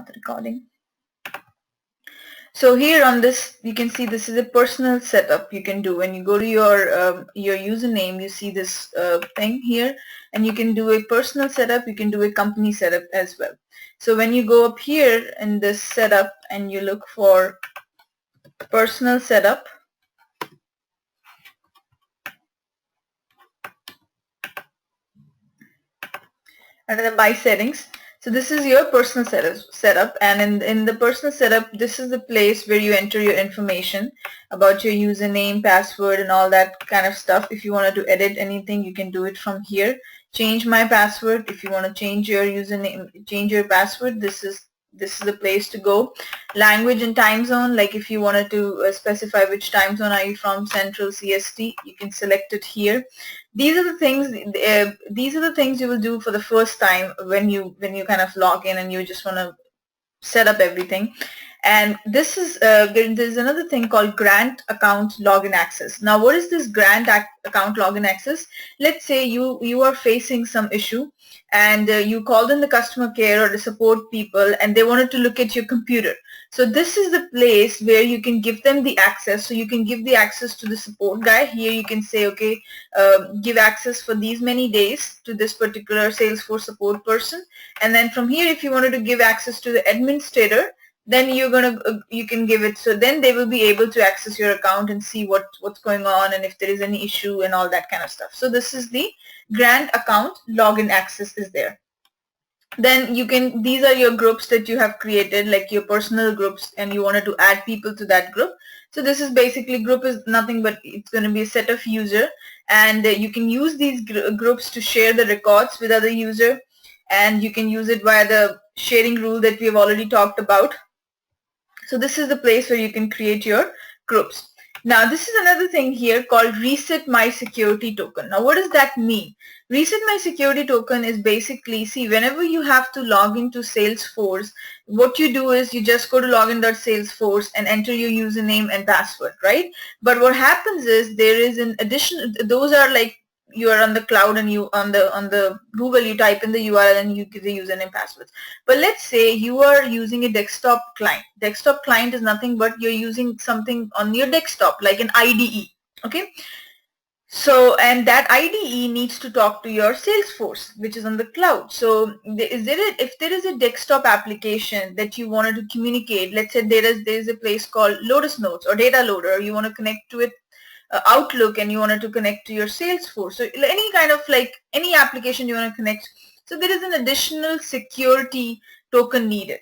start the recording. So here on this, you can see this is a personal setup you can do. When you go to your username, you see this thing here, and you can do a personal setup. You can do a company setup as well. So when you go up here in this setup and you look for personal setup, under the My Settings. So this is your personal setup, and in the personal setup, this is the place where you enter your information about your username, password, and all that kind of stuff. If you wanted to edit anything, you can do it from here. Change my password. If you want to change your username, change your password, this is the place to go. Language and time zone, like if you wanted to specify which time zone are you from, Central, CST, you can select it here. These are the things. These are the things you will do for the first time when you kind of log in and you just want to set up everything. And this is there's another thing called grant account login access. Now, what is this grant account login access? Let's say you are facing some issue and you called in the customer care or the support people and they wanted to look at your computer. So this is the place where you can give them the access. So you can give the access to the support guy. Here you can say, okay, give access for these many days to this particular Salesforce support person. And then from here, if you wanted to give access to the administrator, then you can give it. So then they will be able to access your account and see what's going on and if there is any issue and all that kind of stuff. So this is the grant account login access is there. Then these are your groups that you have created, like your personal groups, and you wanted to add people to that group. So this is basically, group is nothing but it's going to be a set of user, and you can use these groups to share the records with other user, and you can use it via the sharing rule that we have already talked about. So this is the place where you can create your groups. Now this is another thing here called reset my security token. Now what does that mean? Reset my security token is basically, see, whenever you have to log into Salesforce, what you do is you just go to login.salesforce and enter your username and password, right? But what happens is there is an additional, those are like, you are on the cloud and you on the Google, you type in the URL and you give the username passwords. But let's say you are using a desktop client. Desktop client is nothing but you're using something on your desktop like an IDE. Okay. So, and that IDE needs to talk to your Salesforce, which is on the cloud. So if there is a desktop application that you wanted to communicate, let's say there is a place called Lotus Notes or Data Loader, you want to connect to it, Outlook, and you wanted to connect to your Salesforce. So any kind of like any application you want to connect. So there is an additional security token needed.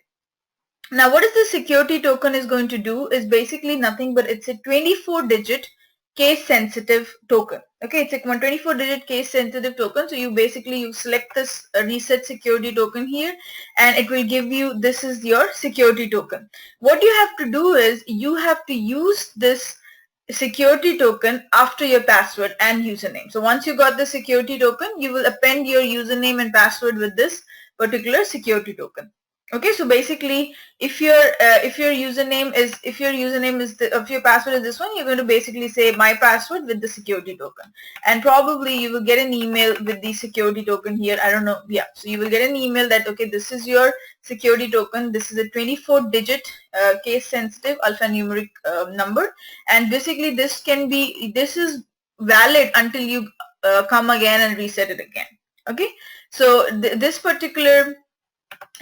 Now what is the security token is going to do is basically nothing but it's a 24-digit case sensitive token. Okay, it's a 24-digit case sensitive token. So you select this reset security token here and it will give you, this is your security token. What you have to do is you have to use this security token after your password and username. So once you got the security token, you will append your username and password with this particular security token. Okay, so basically if your username is if your password is this one, you're going to basically say my password with the security token, and probably you will get an email with the security token here. I don't know, yeah, so you will get an email that okay, this is your security token, this is a 24-digit case sensitive alphanumeric number, and basically this is valid until you come again and reset it again. Okay, so this particular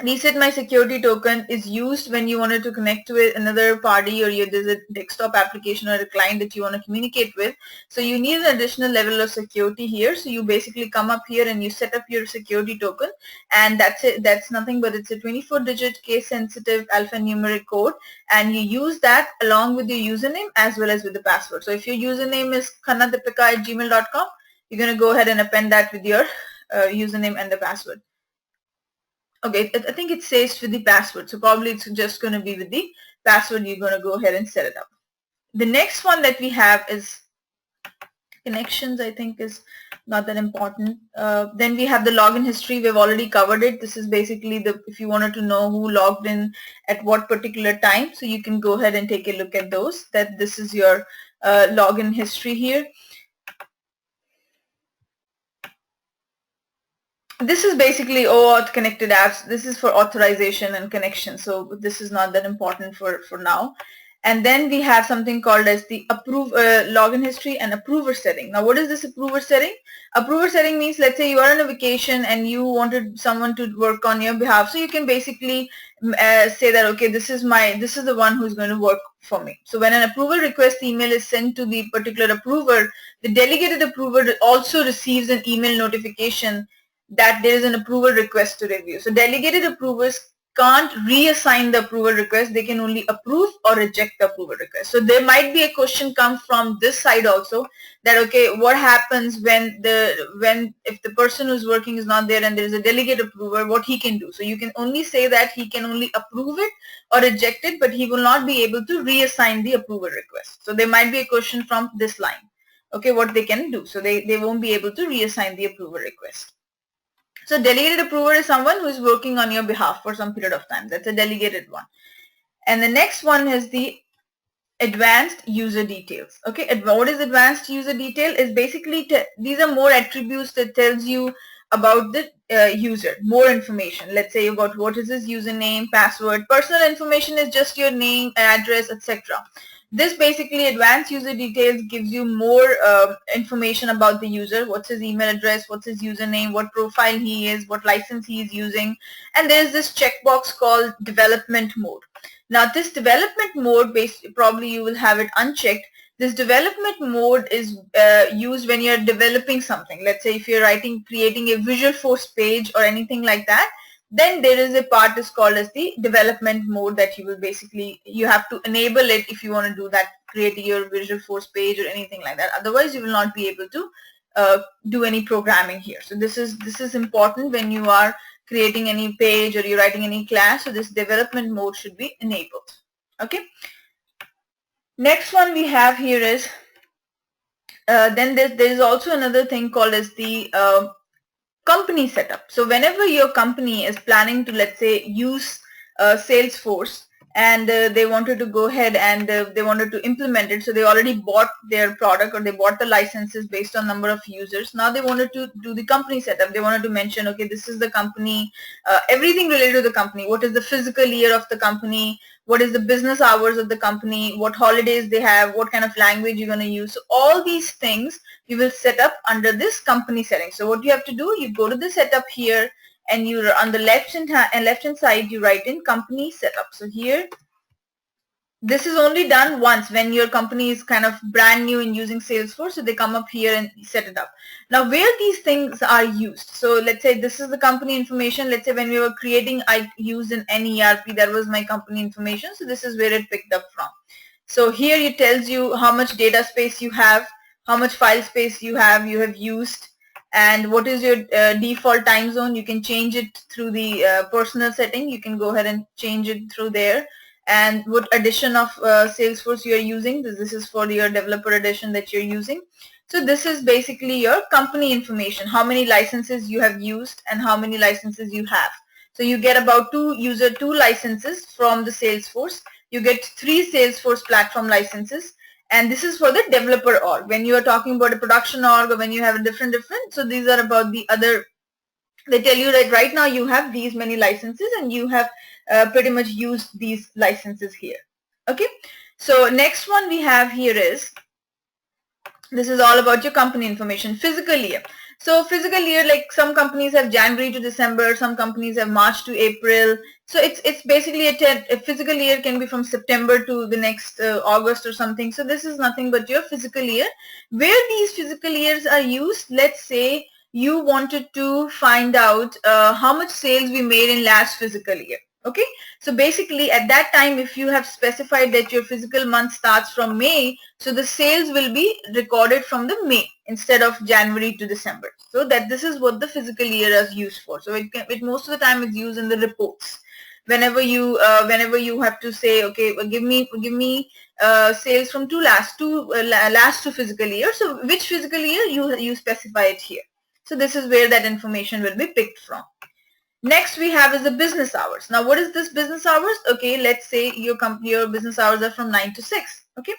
reset my security token is used when you wanted to connect to another party, or there's a desktop application or a client that you want to communicate with. So you need an additional level of security here. So you basically come up here and you set up your security token, and that's it. That's nothing but it's a 24-digit case sensitive alphanumeric code, and you use that along with your username as well as with the password. So if your username is khanadipika@gmail.com, you're going to go ahead and append that with your username and the password. Okay, I think it says with the password, so probably it's just going to be with the password. You're going to go ahead and set it up. The next one that we have is connections. I think is not that important. Then we have the login history. We've already covered it. This is basically if you wanted to know who logged in at what particular time, so you can go ahead and take a look at those. This is your login history here. This is basically OAuth connected apps. This is for authorization and connection. So this is not that important for now. And then we have something called as the login history and approver setting. Now, what is this approver setting? Approver setting means, let's say you are on a vacation and you wanted someone to work on your behalf. So you can basically say that, okay, this is the one who's going to work for me. So when an approval request email is sent to the particular approver, the delegated approver also receives an email notification that there is an approval request to review. So delegated approvers can't reassign the approval request. They can only approve or reject the approval request. So there might be a question come from this side also, that okay, what happens if the person who's working is not there and there is a delegate approver, what he can do? So you can only say that he can only approve it or reject it, but he will not be able to reassign the approval request. So there might be a question from this line. Okay, what they can do? So they won't be able to reassign the approval request. So delegated approver is someone who is working on your behalf for some period of time. That's a delegated one. And the next one is the advanced user details. Okay, what is advanced user detail? Is basically these are more attributes that tells you about the user, more information. Let's say about what is his username, password. Personal information is just your name, address, etc. This basically advanced user details gives you more information about the user. What's his email address, what's his username, what profile he is, what license he is using. And there's this checkbox called development mode. Now this development mode, probably you will have it unchecked. This development mode is used when you're developing something. Let's say if you're creating a Visualforce page or anything like that, then there is a part is called as the development mode that you have to enable it if you want to do that, create your Visualforce page or anything like that. Otherwise, you will not be able to do any programming here. So this is important when you are creating any page or you're writing any class. So this development mode should be enabled. Okay. Next one we have here is then there is also another thing called as the company setup. So whenever your company is planning to, let's say, use Salesforce and they wanted to go ahead and they wanted to implement it, so they already bought their product or they bought the licenses based on number of users. Now they wanted to do the company setup. They wanted to mention, okay, this is the company, everything related to the company. What is the physical year of the company? What is the business hours of the company? What holidays they have? What kind of language you're going to use? So all these things you will set up under this company settings. So what you have to do, you go to the setup here and you're on the left hand side, you write in company setup. So here, this is only done once when your company is kind of brand new and using Salesforce. So they come up here and set it up. Now where these things are used. So let's say this is the company information. Let's say when we were creating, I used an NERP, that was my company information. So this is where it picked up from. So here it tells you how much data space you have, how much file space you have used, and what is your default time zone. You can change it through the personal setting. You can go ahead and change it through there. And what edition of Salesforce you are using. This is for your developer edition that you're using. So this is basically your company information, how many licenses you have used and how many licenses you have. So you get about two licenses from the Salesforce. You get 3 Salesforce platform licenses. And this is for the developer org. When you are talking about a production org or when you have a different, so these are about the other, they tell you that right now you have these many licenses and you have pretty much used these licenses here. Okay. So next one we have here is, this is all about your company information, physical year. So physical year, like some companies have January to December, some companies have March to April. So it's basically a physical year can be from September to the next August or something. So this is nothing but your physical year. Where these physical years are used, let's say you wanted to find out how much sales we made in last physical year. Okay, so basically at that time, if you have specified that your physical month starts from May, so the sales will be recorded from the May instead of January to December. So that this is what the physical year is used for. So it most of the time it's used in the reports. Whenever you have to say, okay, well, give me sales from last two physical year. So which physical year you specify it here. So this is where that information will be picked from. Next we have is the business hours. Now what is this business hours? Okay, let's say your business hours are from 9 to 6. Okay,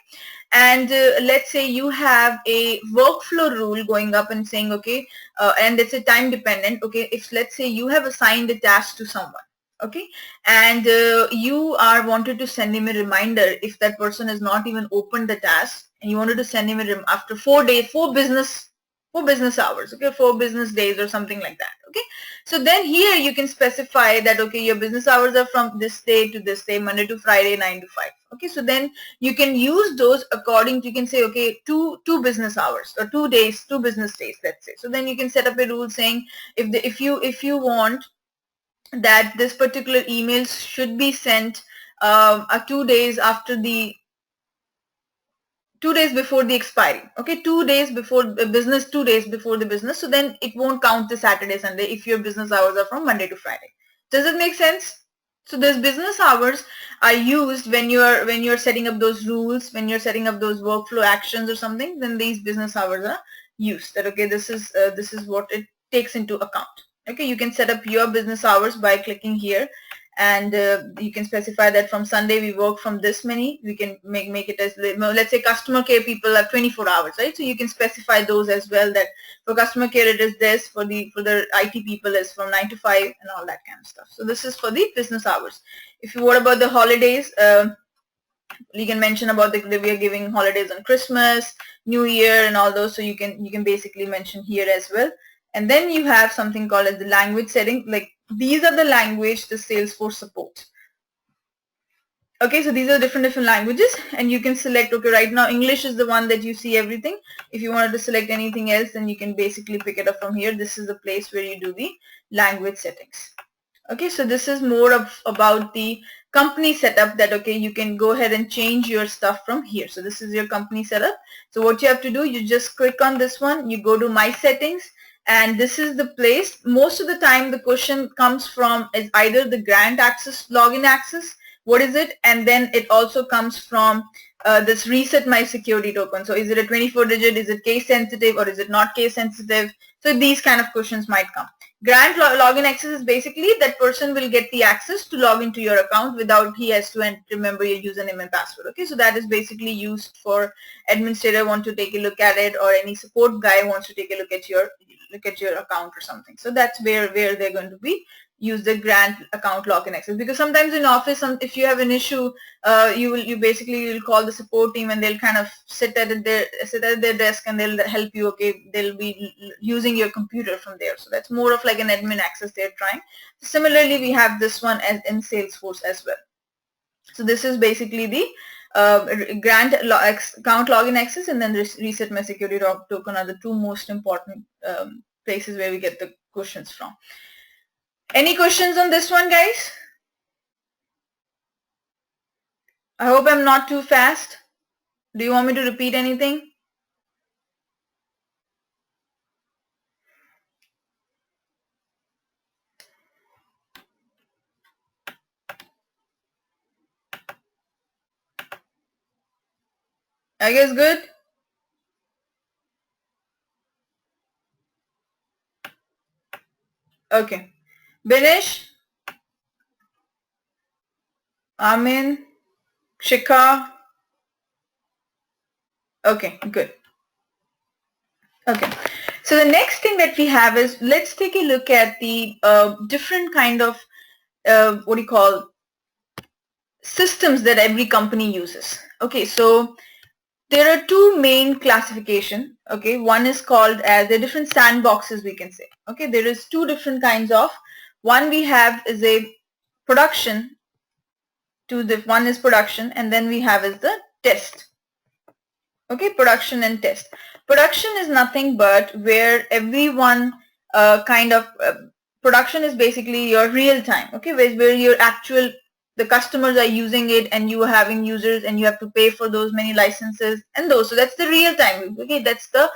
and let's say you have a workflow rule going up and saying, okay, and it's a time dependent. Okay, if let's say you have assigned a task to someone, okay, and you are wanted to send him a reminder if that person has not even opened the task, and you wanted to send him after 4 days, four business hours, okay, 4 business days or something like that. Okay, so then here you can specify that, okay, your business hours are from this day to this day, Monday to Friday, 9 to 5. Okay, so then you can use those according to, you can say, okay, two business hours or 2 days, 2 business days, let's say. So then you can set up a rule saying if you want that this particular email should be sent 2 days after the 2 days before the expiry. Okay, 2 days before the business, 2 days before the business. So then it won't count the Saturday, Sunday if your business hours are from Monday to Friday. Does it make sense? So those business hours are used when you're setting up those rules, when you're setting up those workflow actions or something. Then these business hours are used. That, okay, this is what it takes into account. Okay, you can set up your business hours by clicking here, and you can specify that from Sunday we work from this many. We can make it as, let's say customer care people are 24 hours, right? So you can specify those as well, that for customer care it is this, for the IT people is from 9 to 5 and all that kind of stuff. So this is for the business hours. If you, what about the holidays? You can mention about we are giving holidays on Christmas, New Year and all those, so you can basically mention here as well. And then you have something called as the language setting. Like, these are the language the Salesforce supports. Okay, so these are different languages, and you can select, okay, right now English is the one that you see everything. If you wanted to select anything else, then you can basically pick it up from here. This is the place where you do the language settings. Okay, so this is more about the company setup, that, okay, you can go ahead and change your stuff from here. So this is your company setup. So what you have to do, you just click on this one, you go to My Settings, and this is the place. Most of the time the question comes from is either the grant access, login access, what is it, and then it also comes from this reset my security token. So is it a 24 digit, is it case sensitive, or is it not case sensitive? So these kind of questions might come. Grant login access is basically that person will get the access to log into your account without he has to remember your username and password. Okay, so that is basically used for administrator want to take a look at it, or any support guy wants to take a look at your account or something. So that's where they're going to be use the grant account login access. Because sometimes in office, if you have an issue, you basically will call the support team, and they'll kind of sit at their desk and they'll help you. Okay, they'll be using your computer from there. So that's more of like an admin access they're trying. Similarly, we have this one as in Salesforce as well. So this is basically the grant account login access, and then reset my security token are the two most important places where we get the questions from. Any questions on this one, guys? I hope I'm not too fast. Do you want me to repeat anything? I guess good. Okay. Binish, Amin, Shikha. Okay, good. Okay. So the next thing that we have is, let's take a look at the different kind of what do you call systems that every company uses. Okay, so there are two main classification. Okay, one is called as the different sandboxes, we can say. Okay, there is two different kinds of. One we have is a production. One is production, and then we have is the test. Okay, production and test. Production is nothing but where everyone production is basically your real time. Okay, where your actual the customers are using it, and you are having users, and you have to pay for those many licenses and those. So that's the real time. Okay, that's the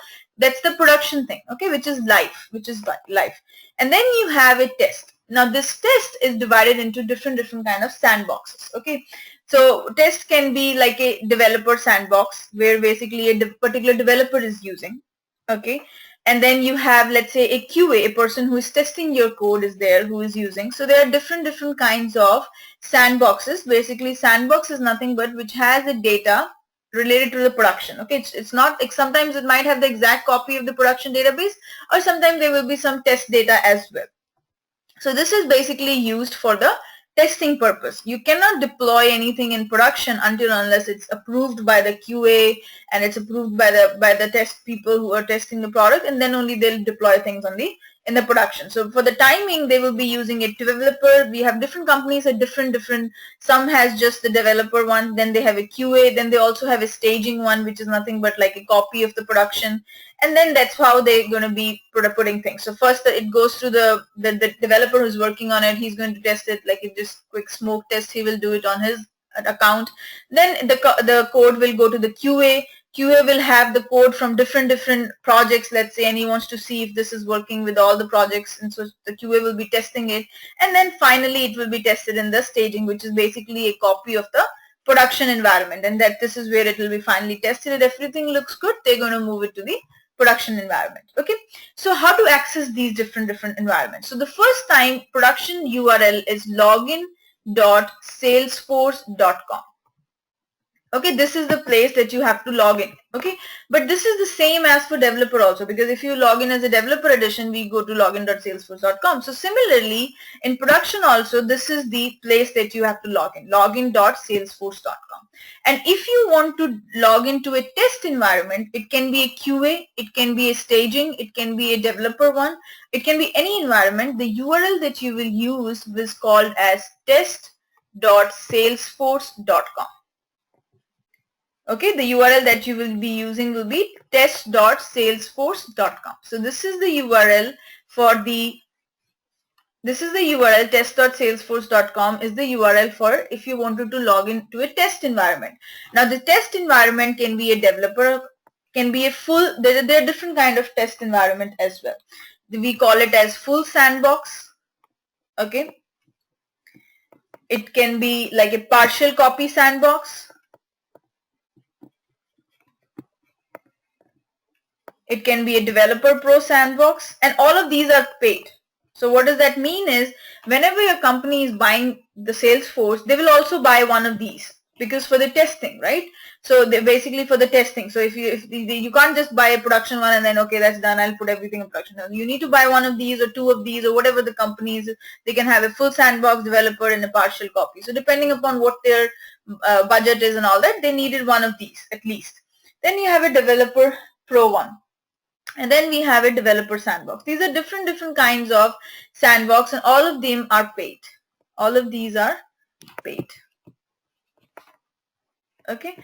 production thing. Okay, which is life. And then you have a test. Now this test is divided into different kind of sandboxes. Okay, so test can be like a developer sandbox, where basically a particular developer is using. Okay, and then you have, let's say, a QA, a person who is testing your code is there, who is using. So there are different kinds of sandboxes. Basically, sandbox is nothing but which has the data related to the production. Okay, it's not like sometimes it might have the exact copy of the production database, or sometimes there will be some test data as well. So this is basically used for the testing purpose. You cannot deploy anything in production until unless it's approved by the QA and it's approved by the test people who are testing the product, and then only they'll deploy things on the in the production. So for the timing, they will be using a developer. We have different companies at different. Some has just the developer one, then they have a QA, then they also have a staging one, which is nothing but like a copy of the production, and then that's how they're going to be putting things. So first it goes to the developer who's working on it. He's going to test it, like if just quick smoke test, he will do it on his account. Then the code will go to the QA. QA will have the code from different projects, let's say, and he wants to see if this is working with all the projects, and so the QA will be testing it, and then finally it will be tested in the staging, which is basically a copy of the production environment, and that this is where it will be finally tested. If everything looks good, they're going to move it to the production environment. Okay, so how to access these different environments? So the first time production URL is login.salesforce.com. Okay, this is the place that you have to log in. Okay, but this is the same as for developer also, because if you log in as a developer edition, we go to login.salesforce.com. So similarly, in production also, this is the place that you have to log in, login.salesforce.com. And if you want to log into a test environment, it can be a QA, it can be a staging, it can be a developer one, it can be any environment. The URL that you will use is called as test.salesforce.com. Okay, the URL that you will be using will be test.salesforce.com. So this is the URL for test.salesforce.com is the URL for if you wanted to log into a test environment. Now the test environment can be a developer, can be a full, there are different kind of test environment as well. We call it as full sandbox. Okay, it can be like a partial copy sandbox. It can be a developer pro sandbox, and all of these are paid. So what does that mean is whenever your company is buying the Salesforce, they will also buy one of these because for the testing, right? So they basically for the testing. So if you can't just buy a production one and then okay, that's done, I'll put everything in production. No, you need to buy one of these or two of these or whatever the companies, they can have a full sandbox, developer, and a partial copy. So depending upon what their budget is and all that, they needed one of these at least. Then you have a developer pro one. And then we have a developer sandbox. These are different kinds of sandbox, and all of them are paid. All of these are paid. Okay,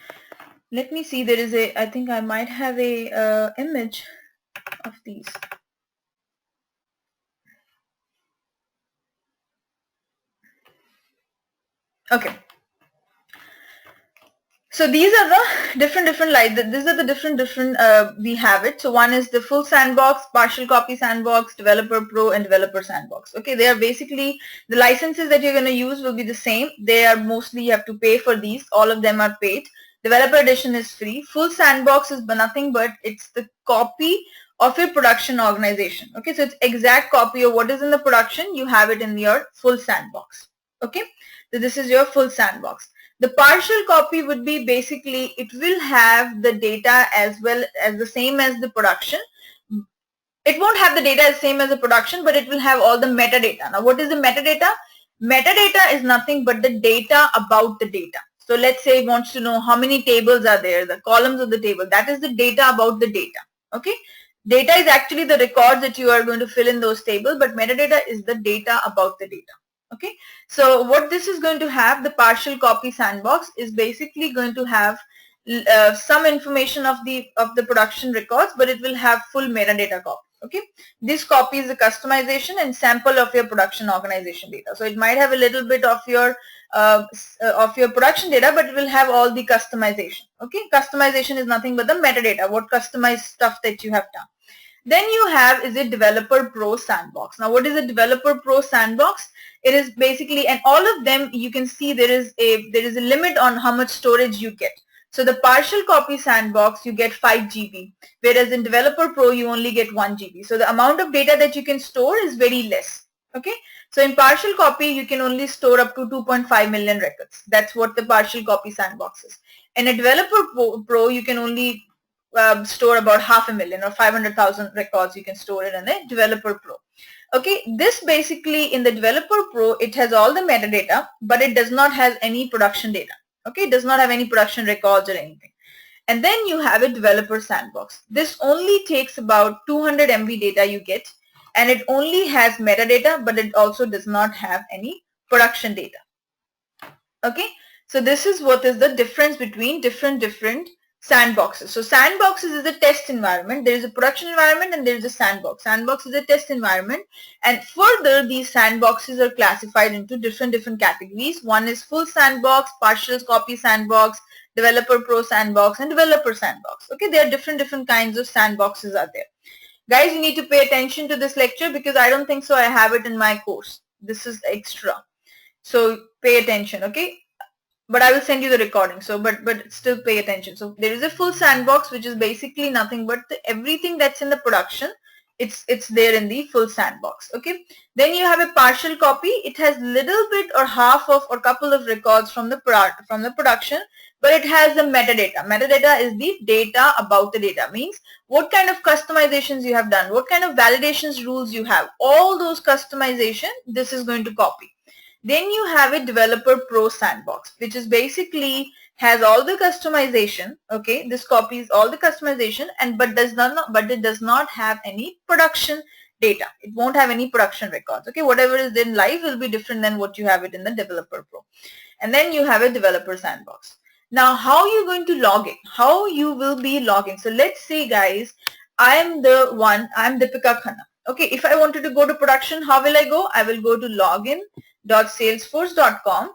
let me see. There is a, I think I might have a image of these. Okay. So these are the different like these are the different we have it. So one is the full sandbox, partial copy sandbox, developer pro, and developer sandbox. Okay, they are basically the licenses that you're going to use will be the same. They are mostly you have to pay for these. All of them are paid. Developer edition is free. Full sandbox is nothing but it's the copy of your production organization. Okay, so it's exact copy of what is in the production. You have it in your full sandbox. Okay, so this is your full sandbox. The partial copy would be basically it will have the data as well as the same as the production. It won't have the data as same as the production, but it will have all the metadata. Now what is the metadata? Metadata is nothing but the data about the data. So let's say it wants to know how many tables are there, the columns of the table. That is the data about the data. Okay. Data is actually the records that you are going to fill in those tables, but metadata is the data about the data. Okay, so what this is going to have, the partial copy sandbox is basically going to have some information of the production records, but it will have full metadata copy. Okay, this copy is the customization and sample of your production organization data. So it might have a little bit of your production data, but it will have all the customization. Okay, customization is nothing but the metadata, what customized stuff that you have done. Then you have is a developer pro sandbox. Now what is a developer pro sandbox? It is basically, and all of them you can see there is a limit on how much storage you get. So the partial copy sandbox, you get 5 GB, whereas in Developer Pro, you only get 1 GB. So the amount of data that you can store is very less. Okay. So in partial copy, you can only store up to 2.5 million records. That's what the partial copy sandbox is. In a Developer Pro, you can only store about 500,000 or 500,000 records you can store it in a Developer Pro. Okay, this basically in the Developer Pro, it has all the metadata, but it does not have any production data. Okay, it does not have any production records or anything. And then you have a developer sandbox. This only takes about 200 MB data you get, and it only has metadata, but it also does not have any production data. Okay, so this is what is the difference between different sandboxes. So sandboxes is a test environment. There is a production environment and there is a sandbox. Sandbox is a test environment, and further these sandboxes are classified into different categories. One is full sandbox, partial copy sandbox, developer pro sandbox, and developer sandbox. Okay, there are different kinds of sandboxes are there. Guys, you need to pay attention to this lecture because I don't think so I have it in my course. This is extra. So pay attention, okay? But I will send you the recording. So, but still pay attention. So there is a full sandbox, which is basically nothing but everything that's in the production. It's there in the full sandbox. Okay. Then you have a partial copy. It has little bit or half of or couple of records from the production, but it has the metadata. Metadata is the data about the data. Means what kind of customizations you have done, what kind of validations rules you have. All those customization, this is going to copy. Then you have a developer pro sandbox, which is basically has all the customization. Okay, this copies all the customization, and but it does not have any production data. It won't have any production records. Okay, whatever is in live will be different than what you have it in the developer pro. And then you have a developer sandbox. Now, how you going to log in? How you will be logging? So let's say, guys, I'm Deepika Khanna. Okay, if I wanted to go to production, how will I go? I will go to login.salesforce.com.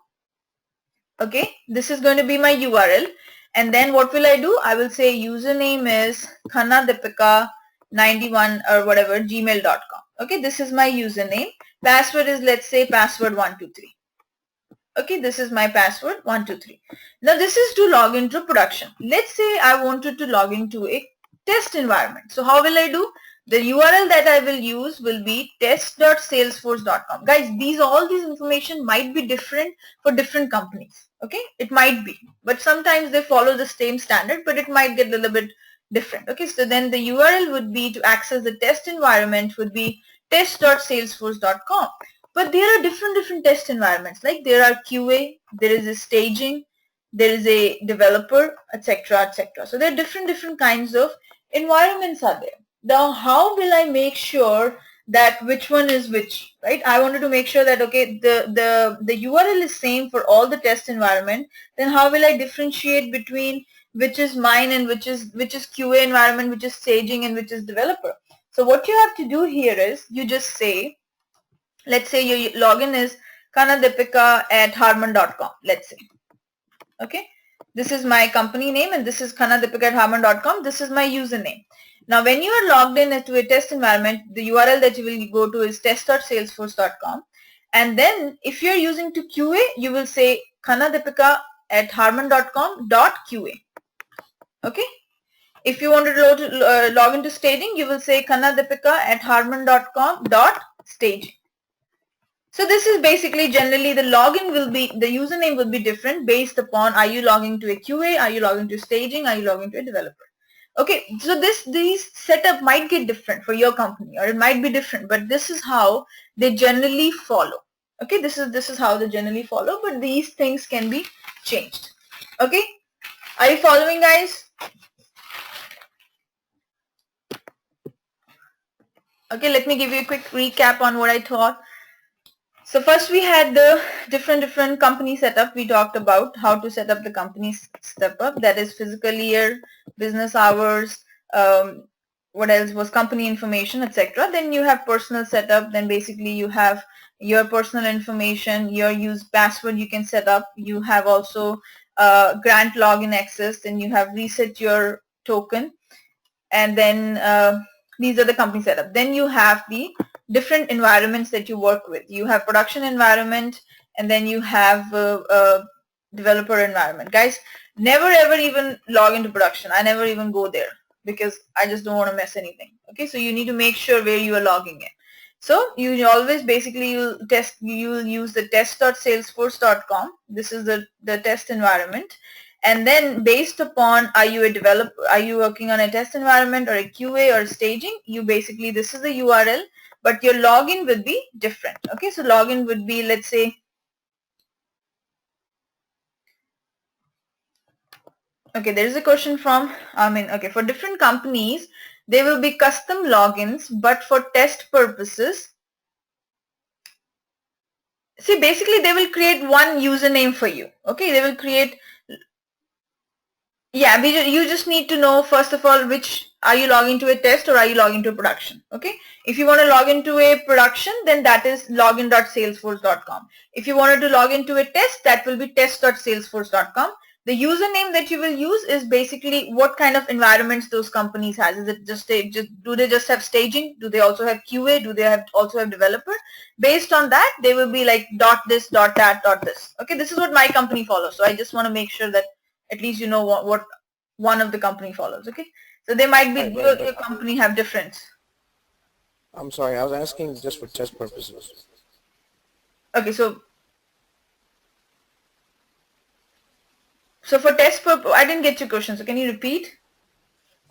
Okay, this is going to be my URL. And then what will I do? I will say username is khannadeepika91 or whatever, gmail.com. Okay, this is my username. Password is, let's say, password123. Okay, this is my password 123. Now this is to log into production. Let's say I wanted to log into a test environment. So how will I do? The URL that I will use will be test.salesforce.com. Guys, all these information might be different for different companies. Okay, it might be, but sometimes they follow the same standard, but it might get a little bit different. Okay, so then the URL would be to access the test environment would be test.salesforce.com. But there are different test environments. Like there are QA, there is a staging, there is a developer, etc., etc. So there are different kinds of environments are there. Now, how will I make sure that which one is which, right? I wanted to make sure that, okay, the URL is same for all the test environment. Then how will I differentiate between which is mine and which is QA environment, which is staging, and which is developer? So what you have to do here is you just say, let's say your login is khannadeepika@harman.com, let's say. Okay, this is my company name and this is khannadeepika@harman.com. This is my username. Now when you are logged in to a test environment, the URL that you will go to is test.salesforce.com, and then if you're using to QA, you will say khannadeepika@harman.com.qa. Okay, if you want to log into staging, you will say khannadeepika@harman.com.staging. So this is basically generally the login will be, the username will be different based upon are you logging to a QA, are you logging to staging, are you logging to a developer. Okay, so these setup might get different for your company, or it might be different, but this is how they generally follow. Okay, this is how they generally follow, but these things can be changed. Okay, are you following, guys? Okay, let me give you a quick recap on what I taught. So first we had the different company setup. We talked about how to set up the company setup, that is physical year, business hours, what else was company information, etc. Then you have personal setup. Then basically you have your personal information, your use password you can set up. You have also grant login access. Then you have reset your token, and then these are the company setup. Then you have the different environments that you work with. You have production environment, and then you have developer environment. Guys, never ever even log into production. I never even go there because I just don't want to mess anything. Okay, so you need to make sure where you are logging in. So you always basically you'll use the test.salesforce.com. This is the test environment. And then based upon are you a developer, are you working on a test environment or a QA or staging, you basically, this is the URL, but your login would be different. Okay, so login would be, let's say, okay, there is a question from, okay, for different companies, there will be custom logins, but for test purposes, see, basically they will create one username for you. Okay, they will create, yeah, you just need to know, first of all, which, are you logging to a test or are you logging to a production? Okay, if you want to log into a production, then that is login.salesforce.com. If you wanted to log into a test, that will be test.salesforce.com. The username that you will use is basically what kind of environments those companies has. Is it just do they just have staging? Do they also have QA? Do they also have developer? Based on that, they will be like dot this, dot that, dot this. Okay, this is what my company follows. So I just want to make sure that at least you know what one of the company follows. Okay, so they might be, your company have difference. I'm sorry, I was asking just for test purposes. Okay, so for test purpose, I didn't get your question, so can you repeat?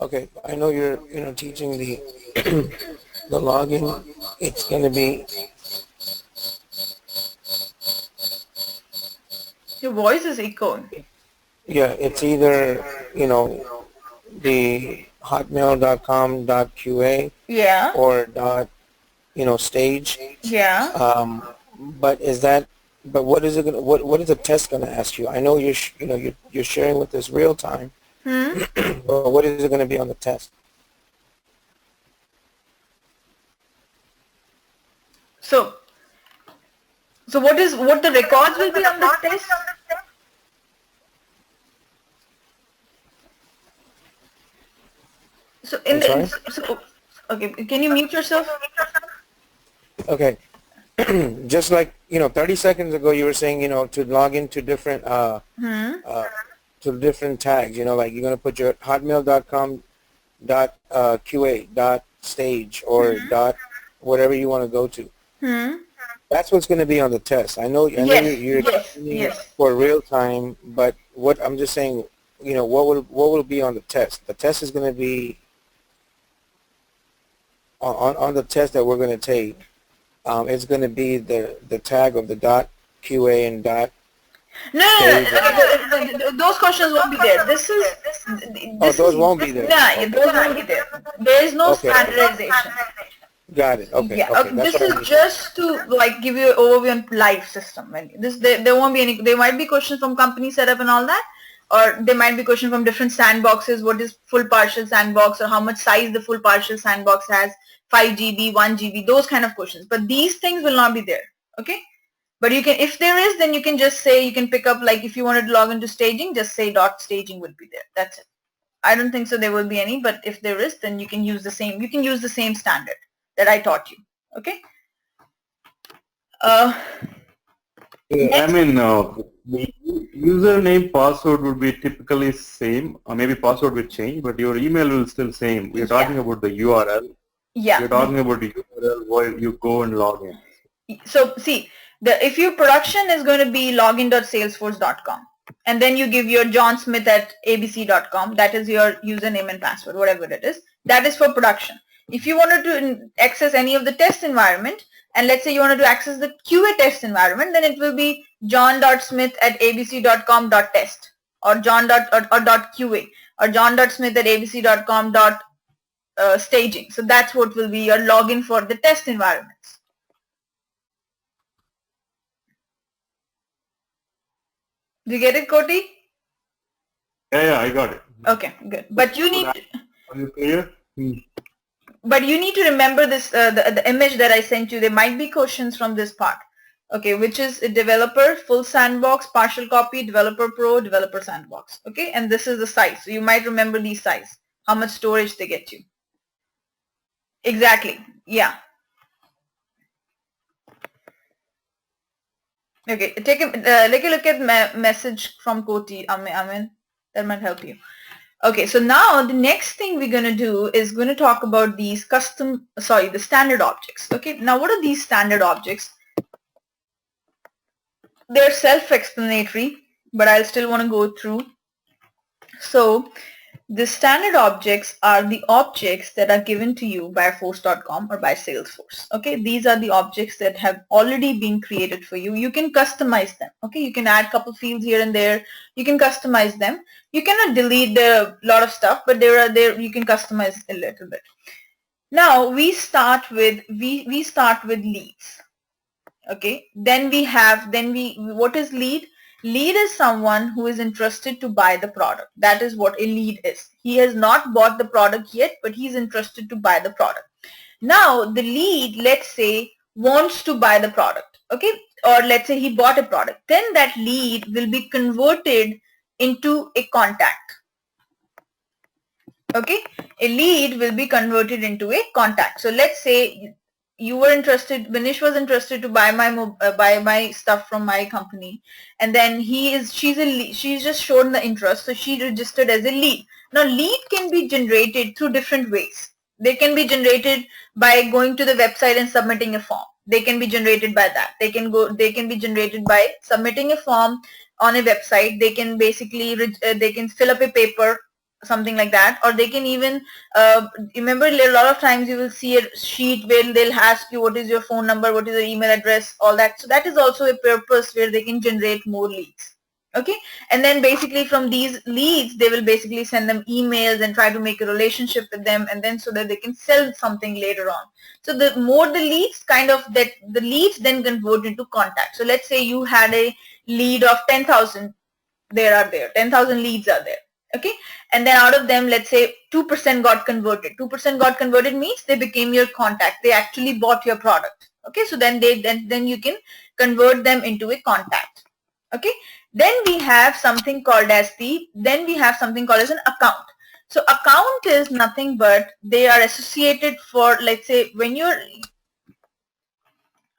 Okay, I know you're teaching the the login. It's going to be, Your voice is echoing. yeah, it's either the hotmail.com.qa Yeah. or dot stage. Yeah. But is that, but what is it gonna, what is the test gonna ask you? I know you're sharing with us real time, but what is it gonna be on the test? So what the records will be on the test? So in I'm the, sorry? so, okay, can you mute yourself? Okay. Just like 30 seconds ago you were saying to log into different to different tags, like you're gonna put your hotmail.com dot qa dot stage or dot whatever you want to go to. That's what's going to be on the test. I know Yes, you're yes, training yes. for real time, but what I'm just saying, what will be on the test? The test is going to be on the test that we're going to take. It's going to be the tag of the dot QA and dot No, stage. those questions won't be there. Oh, This is, those won't be there. nah, those won't be there. There is no Okay. standardization. Got it. Okay. Yeah, Okay. okay. That's This what I is understand. just to like give you an overview on live system. And there won't be any. There might be questions from company setup and all that, or there might be questions from different sandboxes. What is full partial sandbox, or how much size the full partial sandbox has? 5 GB, 1 GB, those kind of questions. But these things will not be there. Okay. But you can, if there is, then you can just say, you can pick up, like if you wanted to log into staging, just say dot staging would be there. That's it. I don't think so there will be any, but if there is, then you can use the same standard that I taught you. Okay. Yeah, I Next. mean, the username password would be typically same, or maybe password will change, but your email will still same. We're talking about the URL. Yeah. We're talking about the URL where you go and log in. So see, if your production is going to be login.salesforce.com, and then you give your John Smith at abc.com, that is your username and password, whatever it is, that is for production. If you wanted to access any of the test environment, and let's say you wanted to access the QA test environment, then it will be john.smith at abc.com.test, or .qa, or john.smith at abc.com.staging. So that's what will be your login for the test environments. Do you get it, Koti? Yeah, I got it. Okay, good. But you need. Are you clear? But you need to remember this. The image that I sent you. There might be questions from this part. Okay, which is a developer, full sandbox, partial copy, developer pro, developer sandbox. Okay, and this is the size. So you might remember these size. How much storage they get you. Exactly. Yeah. Okay, take a look at message from Koti. Amin, that might help you. Okay, so now the next thing we're going to do is going to talk about these the standard objects. Okay, now what are these standard objects? They're self-explanatory, but I'll still want to go through. So the standard objects are the objects that are given to you by Force.com or by Salesforce. Okay, these are the objects that have already been created for you. You can customize them. Okay, you can add a couple fields here and there. You can customize them. You cannot delete a lot of stuff, but there you can customize a little bit. Now we start with leads. Okay, then what is lead? Lead is someone who is interested to buy the product. That is what a lead is. He has not bought the product yet, but he's interested to buy the product. Now the lead, let's say, wants to buy the product. Okay, or let's say he bought a product. Then that lead will be converted into a contact. Okay, a lead will be converted into a contact. So let's say you were interested, Manish was interested to buy my stuff from my company, and then she's just shown the interest, so she registered as a lead. Now lead can be generated through different ways. They can be generated by going to the website and submitting a form. They can be generated by that. They can be generated by submitting a form on a website. They can basically they can fill up a paper, something like that, or they can even remember, a lot of times you will see a sheet where they'll ask you what is your phone number, what is your email address, all that. So that is also a purpose where they can generate more leads. Okay, and then basically from these leads they will basically send them emails and try to make a relationship with them, and then so that they can sell something later on. So the more the leads, kind of that the leads then convert into contacts. So let's say you had a lead of 10,000. 10,000 leads are there. Okay, and then out of them, let's say 2% got converted. 2% got converted means they became your contact. They actually bought your product. Okay, so then you can convert them into a contact. Okay, then we have something called as an account. So account is nothing but they are associated for, let's say, when your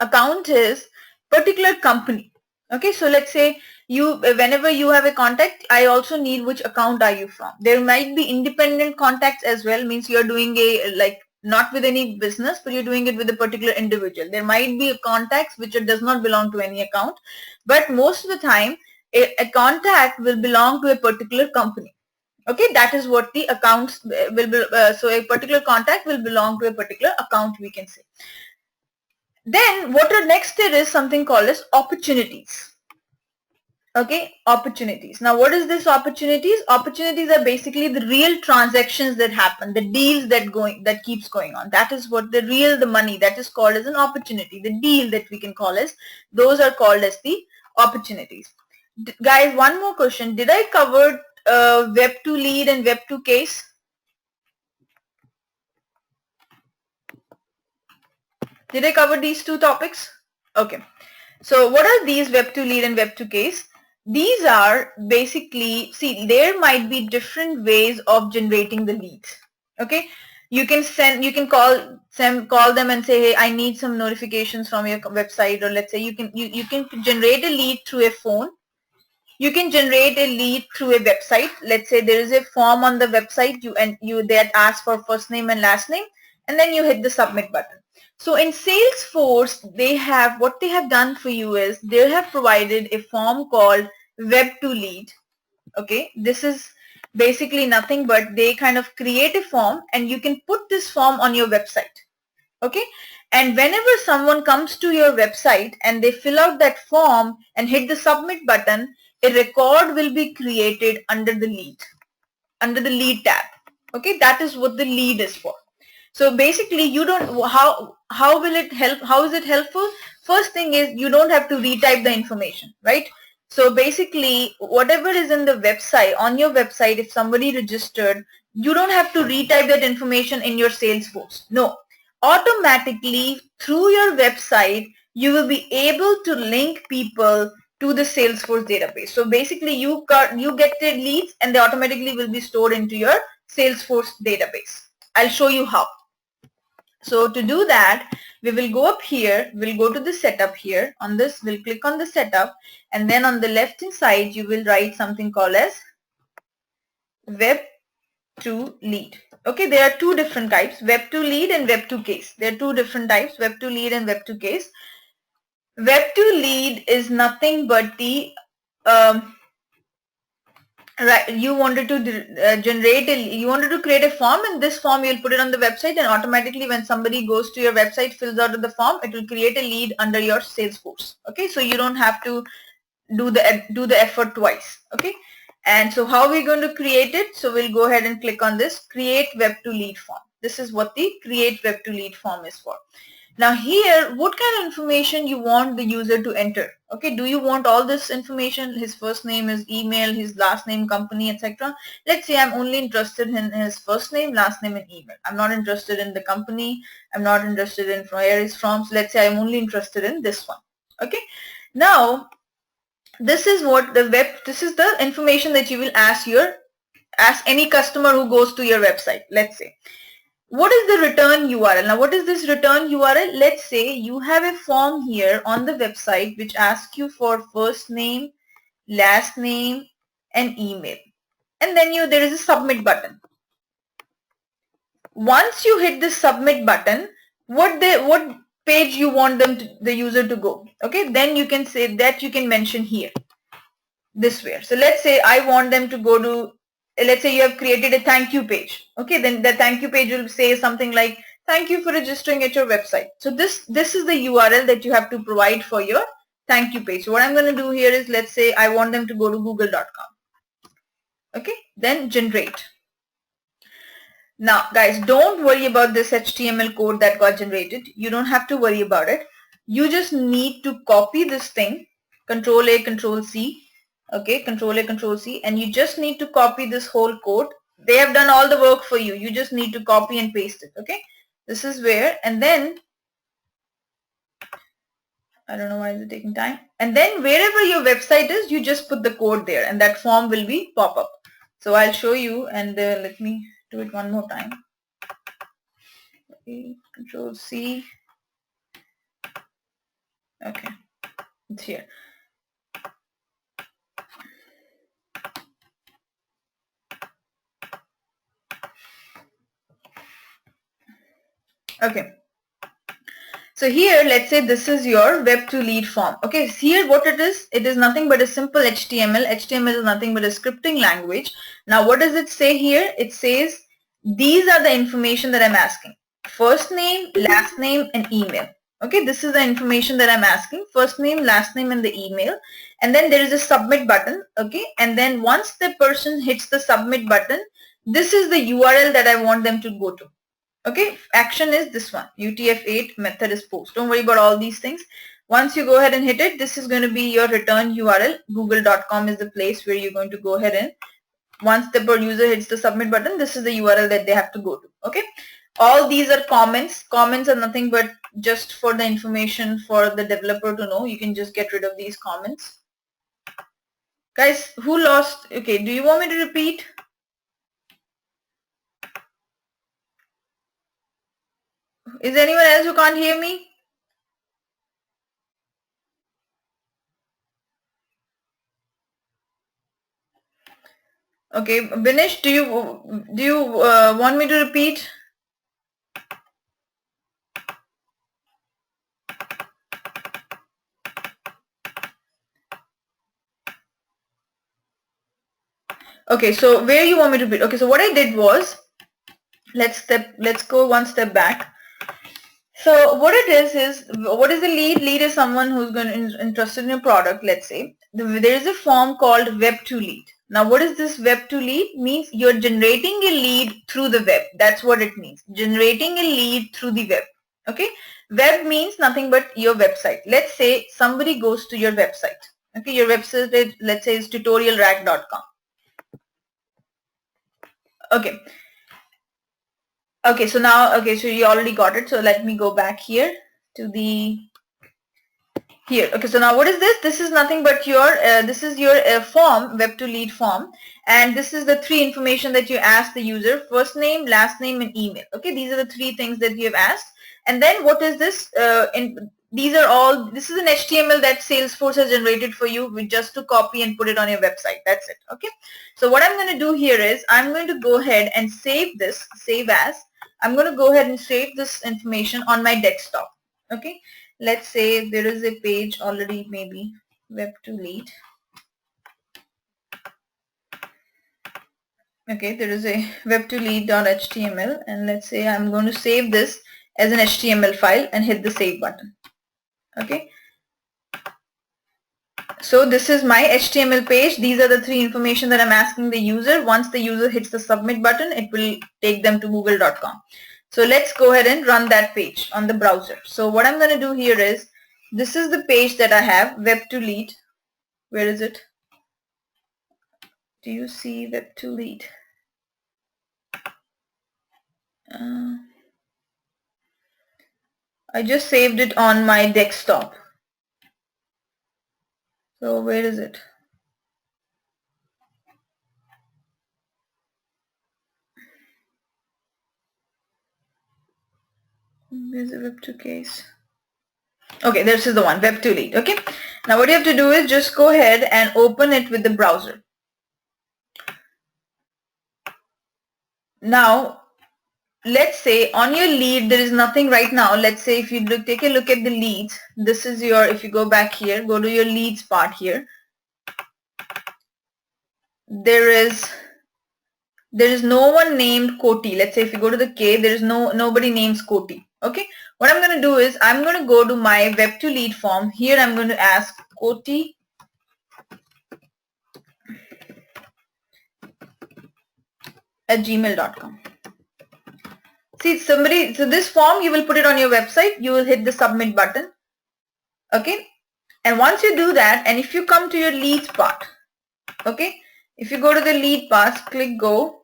account is particular company. Okay, so let's say whenever you have a contact, I also need which account are you from. There might be independent contacts as well, means you're doing not with any business, but you're doing it with a particular individual. There might be contacts which does not belong to any account, but most of the time a contact will belong to a particular company. Okay, that is what the accounts will be. So a particular contact will belong to a particular account, we can say. Then what are next there is something called as opportunities. Okay, opportunities. Now what is this opportunities? Opportunities are basically the real transactions that happen, the deals that keeps going on. That is what the money that is called as an opportunity. The deal that we can call as, those are called as the opportunities. Guys, one more question. Did I cover Web2 lead and Web2 case? Did I cover these two topics? Okay. So what are these Web2 lead and Web2 case? These are basically, see, there might be different ways of generating the leads. Okay. You can call them and say, hey, I need some notifications from your website, or let's say you can generate a lead through a phone. You can generate a lead through a website. Let's say there is a form on the website that asks for first name and last name, and then you hit the submit button. So in Salesforce, what they have done for you is they have provided a form called Web2 Lead. Okay, this is basically nothing but they kind of create a form, and you can put this form on your website. Okay, and whenever someone comes to your website and they fill out that form and hit the submit button, a record will be created under the lead tab. Okay, that is what the lead is for. So basically you don't, how will it help? How is it helpful? First thing is you don't have to retype the information, right? So basically whatever is in the website, on your website, if somebody registered, you don't have to retype that information in your Salesforce. No, automatically through your website you will be able to link people to the Salesforce database. So basically you get the leads and they automatically will be stored into your Salesforce database. I'll show you how. So to do that, we will go up here, we'll go to the setup here. On this, we'll click on the setup, and then on the left hand side, you will write something called as web to lead. Okay, there are two different types, web to lead and web to case. There are two different types, web to lead and web to case. Web to lead is nothing but the right, you wanted to you wanted to create a form, and this form you'll put it on the website, and automatically when somebody goes to your website, fills out the form, it will create a lead under your Salesforce. Okay, so you don't have to do the effort twice. Okay, and so how we're going to create it? So we'll go ahead and click on this create web to lead form. This is what the create web to lead form is for. Now here, what kind of information you want the user to enter? Okay, do you want all this information, his first name, his email, his last name, company, etc.? Let's say I'm only interested in his first name, last name, and email. I'm not interested in the company. I'm not interested in where he's from. So let's say I'm only interested in this one. Okay, now this is what this is the information that you will ask any customer who goes to your website. Let's say, what is the return URL? Now, what is this return URL? Let's say you have a form here on the website which asks you for first name, last name, and email. And then there is a submit button. Once you hit the submit button, what page you want the user to go? Okay, then you can say that you can mention here this way. So let's say I want them to go to, let's say you have created a thank you page. Okay, then the thank you page will say something like, thank you for registering at your website. So this is the URL that you have to provide for your thank you page. So what I'm going to do here is, let's say I want them to go to google.com. Okay, then generate. Now guys, don't worry about this HTML code that got generated. You don't have to worry about it. You just need to copy this thing, Control A, Control C. Okay, Control A, Control C, and you just need to copy this whole code. They have done all the work for you. You just need to copy and paste it. Okay, this is where, and then I don't know why is it taking time. And then wherever your website is, you just put the code there, and that form will be pop up. So I'll show you, and let me do it one more time. Okay, Control C. Okay, it's here. Okay, so here let's say this is your web to lead form. Okay, here what it is nothing but a simple HTML. HTML is nothing but a scripting language. Now what does it say here? It says these are the information that I'm asking: first name, last name, and email. Okay, this is the information that I'm asking: first name, last name, and the email. And then there is a submit button. Okay, and then once the person hits the submit button, this is the URL that I want them to go to. Okay, action is this one, UTF-8, method is post. Don't worry about all these things. Once you go ahead and hit it, this is going to be your return URL. Google.com is the place where you're going to go ahead and once the user hits the submit button, this is the URL that they have to go to. Okay, all these are comments. Comments are nothing but just for the information for the developer to know. You can just get rid of these comments. Guys, who lost? Okay, do you want me to repeat? Is there anyone else who can't hear me? Okay, Binish, do you want me to repeat? Okay, so where you want me to repeat? Okay, so what I did was, let's go one step back. So what it is what is the lead? Lead is someone who's interested in a product. Let's say there is a form called web to lead. Now what is this web to lead? Means you're generating a lead through the web. That's what it means. Generating a lead through the web. Okay, web means nothing but your website. Let's say somebody goes to your website. Okay, your website is, let's say, is tutorialrack.com. Okay. Okay, so now, okay, so you already got it. So let me go back here to the here. Okay, so now what is this? This is nothing but your this is your form, web to lead form, and this is the three information that you ask the user: first name, last name, and email. Okay, these are the three things that you have asked. And then what is this? This is an HTML that Salesforce has generated for you with just to copy and put it on your website. That's it. Okay. So what I'm going to do here is I'm going to go ahead and save this, save as. I'm going to go ahead and save this information on my desktop. Okay. Let's say there is a page already, maybe web to lead. Okay, there is a web to lead.html, and let's say I'm going to save this as an HTML file and hit the save button. Okay. So this is my HTML page. These are the three information that I'm asking the user. Once the user hits the submit button, it will take them to google.com. So let's go ahead and run that page on the browser. So what I'm going to do here is, this is the page that I have, web to lead. Where is it? Do you see web to lead? I just saved it on my desktop. So where is it? There's a web to case. Okay, this is the one, web to lead. Okay. Now what you have to do is just go ahead and open it with the browser. Now, let's say on your lead there is nothing right now. Let's say if you take a look at the leads, this is your, if you go back here, go to your leads part here. There is no one named Koti. Let's say if you go to the K, there is nobody names Koti. Okay. What I'm going to do is I'm going to go to my web to lead form. Here I'm going to ask Koti at gmail.com. See, so this form, you will put it on your website, you will hit the submit button. Okay. And once you do that, and if you come to your leads part, okay, if you go to the lead part, click go.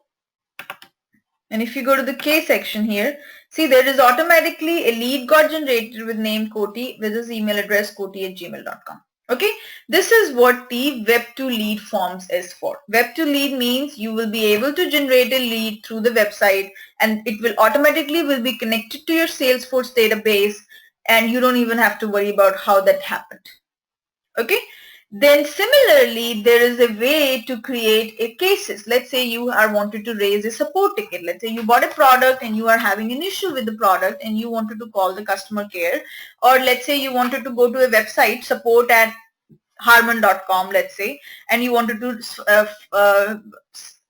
And if you go to the K section here, see there is automatically a lead got generated with name Koti with his email address Koti at gmail.com. Okay, this is what the web to lead forms is for. Web to lead means you will be able to generate a lead through the website, and it will automatically be connected to your Salesforce database, and you don't even have to worry about how that happened. Okay. Then similarly, there is a way to create a cases. Let's say you are wanted to raise a support ticket. Let's say you bought a product and you are having an issue with the product and you wanted to call the customer care, or let's say you wanted to go to a website, support at harman.com, let's say, and you wanted to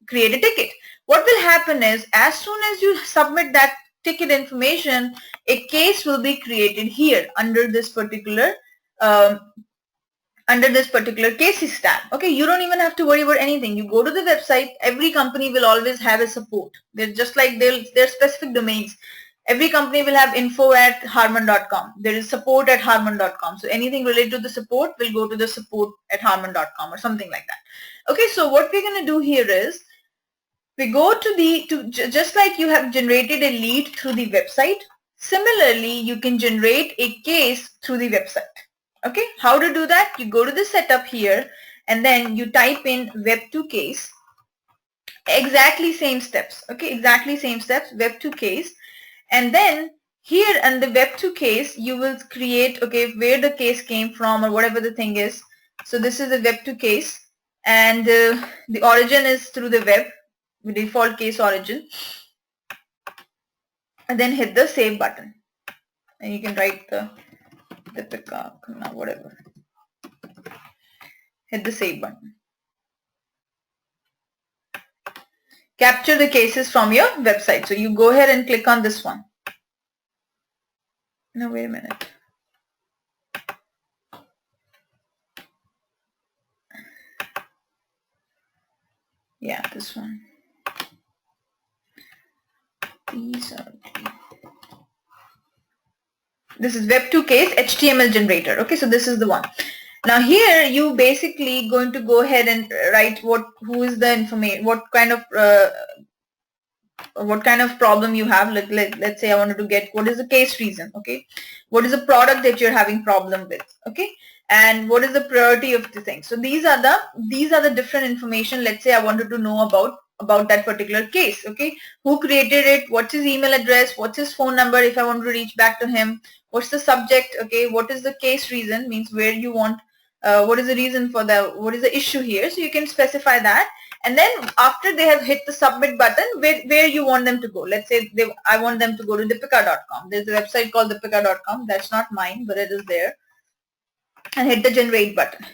create a ticket. What will happen is, as soon as you submit that ticket information, a case will be created here under this particular cases tab. Okay, you don't even have to worry about anything. You go to the website, every company will always have a support. They're just like they're specific domains. Every company will have info at harman.com. There is support at harman.com. So anything related to the support will go to the support at harman.com or something like that. Okay, so what we're going to do here is, we go to just like you have generated a lead through the website, similarly you can generate a case through the website. Okay, how to do that? You go to the setup here and then you type in web to case, exactly same steps. Okay, exactly same steps, web to case, and then here in the web to case you will create, okay, where the case came from or whatever the thing is. So this is a web to case, and the origin is through the web, the default case origin, and then hit the save button, and you can write the pickup, no, whatever. Hit the save button. Capture the cases from your website. So you go ahead and click on this one. No, wait a minute. Yeah, this one. These are. This is web to case HTML generator. Okay, so this is the one. Now here you basically going to go ahead and write who is the information, what kind of problem you have. Let's say I wanted to get what is the case reason. Okay, what is the product that you're having problem with. Okay, and what is the priority of the thing. So these are the different information. Let's say I wanted to know about about that particular case. Okay, who created it, what's his email address, what's his phone number if I want to reach back to him, what's the subject, okay, what is the case reason, means where you want, what is the reason for what is the issue here, so you can specify that. And then after they have hit the submit button, where you want them to go. Let's say I want them to go to Deepika.com. There's a website called Deepika.com. That's not mine, but it is there. And hit the generate button.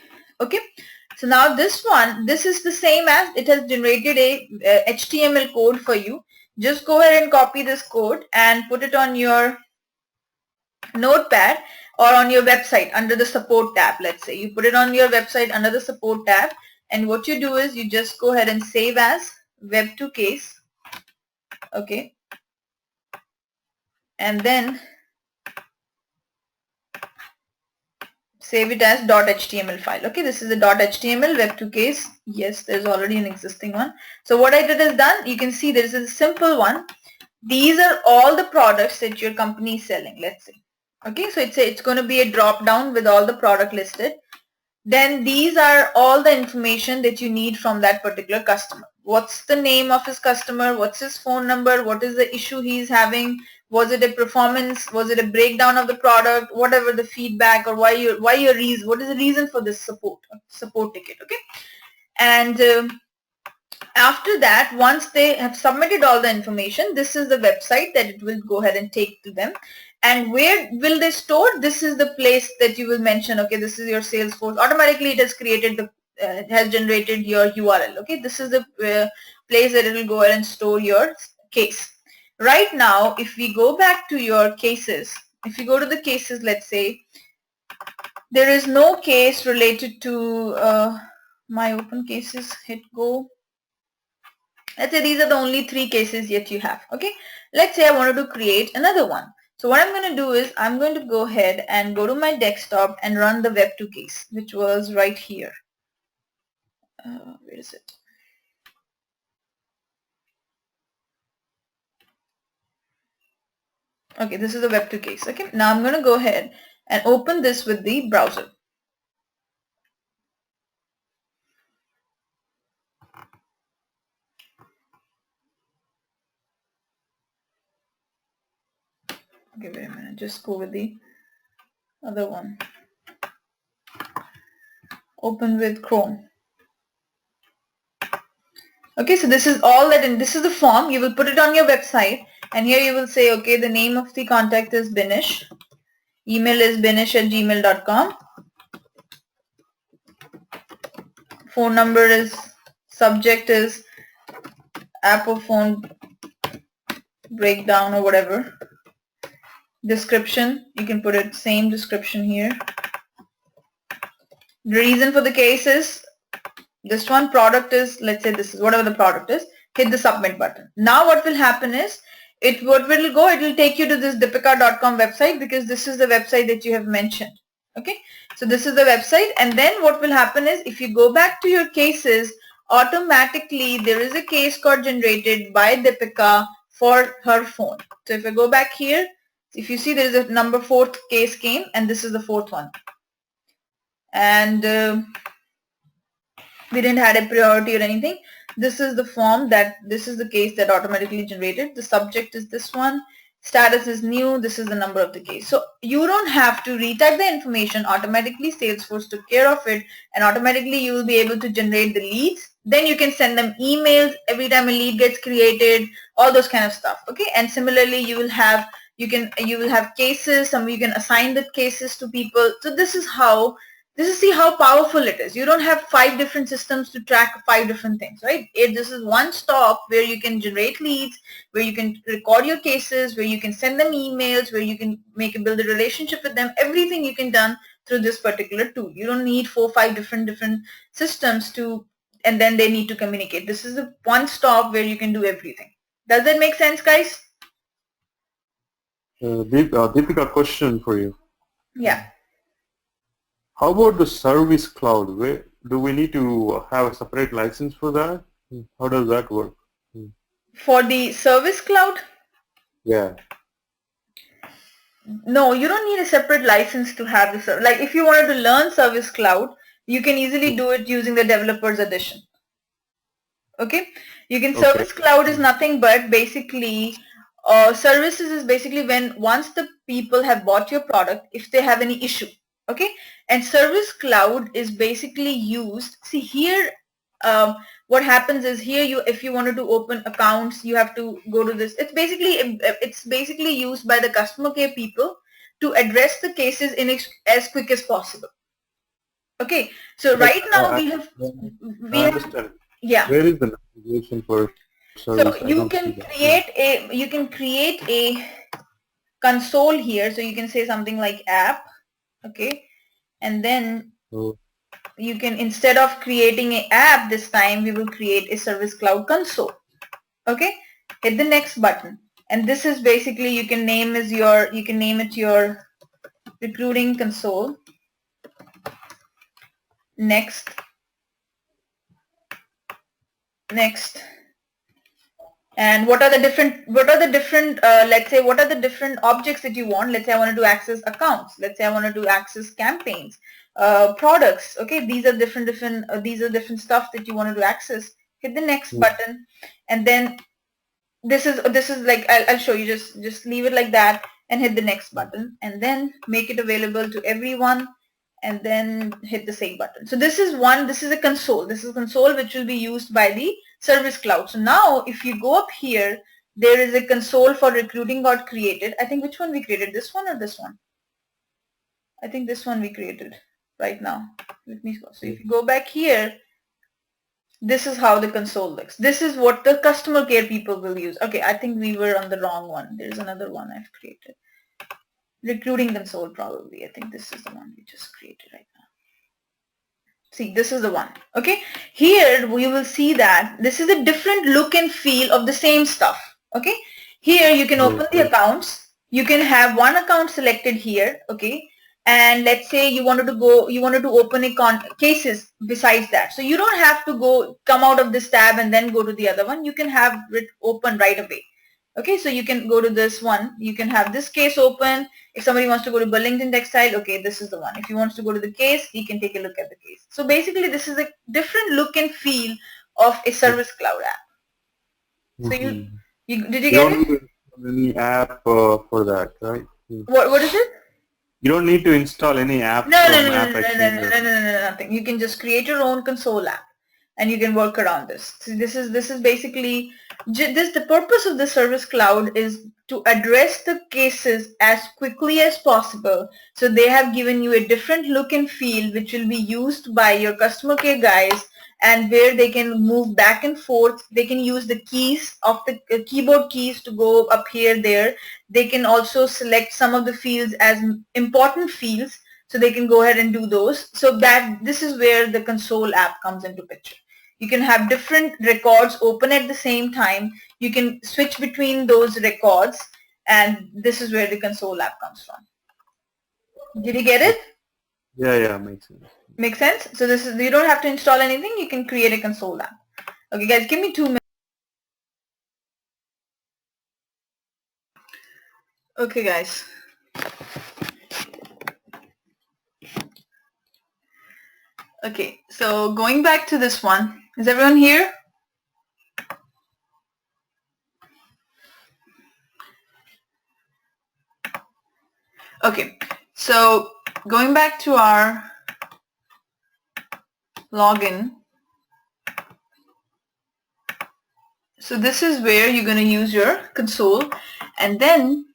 Okay. So now this is the same as it has generated a HTML code for you. Just go ahead and copy this code and put it on your notepad or on your website under the support tab. Let's say you put it on your website under the support tab, and what you do is you just go ahead and save as web2 case. Okay, and then save it as .html file. Okay, this is a .html web2 case. Yes, there's already an existing one. So what I did is done. You can see there is a simple one. These are all the products that your company is selling, let's say. Okay, so it's going to be a drop down with all the product listed. Then these are all the information that you need from that particular customer. What's the name of his customer? What's his phone number? What is the issue he's having? Was it a performance? Was it a breakdown of the product? Whatever the feedback, or what is the reason for this support ticket? Okay, and after that, once they have submitted all the information, this is the website that it will go ahead and take to them. And where will they store? This is the place that you will mention. Okay, this is your Salesforce. Automatically, it has created it has generated your URL. Okay, this is the place that it will go ahead and store your case. Right now, if we go back to your cases, if you go to the cases, let's say there is no case related to my open cases. Hit go. Let's say these are the only 3 cases yet you have. Okay, let's say I wanted to create another one. So what I'm going to do is I'm going to go ahead and go to my desktop and run the web2 case, which was right here. Where is it? Okay, this is the web2 case. Okay, now I'm going to go ahead and open this with the browser. Okay, wait a minute. Just go with the other one. Open with Chrome. Okay, so this is all that, and this is the form. You will put it on your website, and here you will say, okay, the name of the contact is Binish. Email is binish@gmail.com. Phone number is, subject is Apple phone breakdown or whatever. Description, you can put it same description here. The reason for the case is this one. Product is, let's say this is whatever the product is. Hit the submit button. Now what will happen is it will take you to this Deepika.com website, because this is the website that you have mentioned. Okay, so this is the website, and then what will happen is if you go back to your cases, automatically there is a case code generated by Deepika for her phone. So if I go back here, if you see there is a number 4th case came, and this is the 4th one, and we didn't have a priority or anything. This is the form this is the case that automatically generated. The subject is this one. Status is new. This is the number of the case. So you don't have to retype the information. Automatically Salesforce took care of it, and automatically you will be able to generate the leads. Then you can send them emails every time a lead gets created, all those kind of stuff. Okay, and similarly you will have cases. You can assign the cases to people. So this is see how powerful it is. You don't have 5 different systems to track 5 different things, right? This is one stop where you can generate leads, where you can record your cases, where you can send them emails, where you can build a relationship with them. Everything you can done through this particular tool. You don't need 4 or 5 different systems and then they need to communicate. This is the one stop where you can do everything. Does that make sense, guys? Deepika, question for you. Yeah. How about the Service Cloud? Where do we need to have a separate license for that? How does that work? For the Service Cloud? Yeah. No, you don't need a separate license to have the service. Like if you wanted to learn Service Cloud, you can easily do it using the Developers Edition. Okay, you can Okay. Service Cloud is nothing but basically services is basically when once the people have bought your product, if they have any issue. Okay, and Service Cloud is basically used. See here, what happens is here you if you wanted to open accounts, you have to go to this. It's basically used by the customer care people to address the cases in as quick as possible. Okay, so But right now we I have understand. yeah. Where is the navigation for So service? I you don't see can that. create a console here. So you can say something like app, okay, and then So, you can, instead of creating an app this time, we will create a Service Cloud console. Okay, hit the next button, and this is basically you can name it your recruiting console. Next. And what are the different let's say what are the different objects that you want. Let's say I wanted to access accounts. Let's say I wanted to access campaigns, products. Okay, these are different stuff that you wanted to access. Hit the next button, and then this is like I'll show you. Just leave it like that and hit the next button, and then make it available to everyone, and then hit the save button. So this is a console. This is a console which will be used by the Service Cloud. So now if you go up here, there is a console for recruiting got created. I think which one we created, this one or this one? I think this one we created right now. Let me go. So if you go back here, this is how the console looks. This is what the customer care people will use. Okay, I think we were on the wrong one. There's another one I've created. Recruiting console probably. I think this is the one we just created right now. See, this is the one. Okay, here we will see that this is a different look and feel of the same stuff. Okay, here you can open the accounts. You can have one account selected here. Okay, and let's say you wanted to open cases besides that. So you don't have to come out of this tab and then go to the other one. You can have it open right away. Okay, so you can go to this one. You can have this case open. If somebody wants to go to Burlington Textile, okay, this is the one. If he wants to go to the case, he can take a look at the case. So basically, this is a different look and feel of a Service Cloud app. So did you get it? You don't need any app for that, right? What is it? You don't need to install any app No, from App Exchange. nothing. You can just create your own console app, and you can work around this. So this is basically the purpose of the Service Cloud is to address the cases as quickly as possible. So they have given you a different look and feel, which will be used by your customer care guys, and where they can move back and forth. They can use the keys of the keyboard keys to go up here, there. They can also select some of the fields as important fields, so they can go ahead and do those. So that this is where the console app comes into picture. You can have different records open at the same time. You can switch between those records, and this is where the console app comes from. Did you get it? Yeah, makes sense. Make sense? So you don't have to install anything. You can create a console app. Okay, guys, give me 2 minutes. Okay, guys. Okay, so going back to this one, is everyone here? Okay, so going back to our login. So this is where you're going to use your console, and then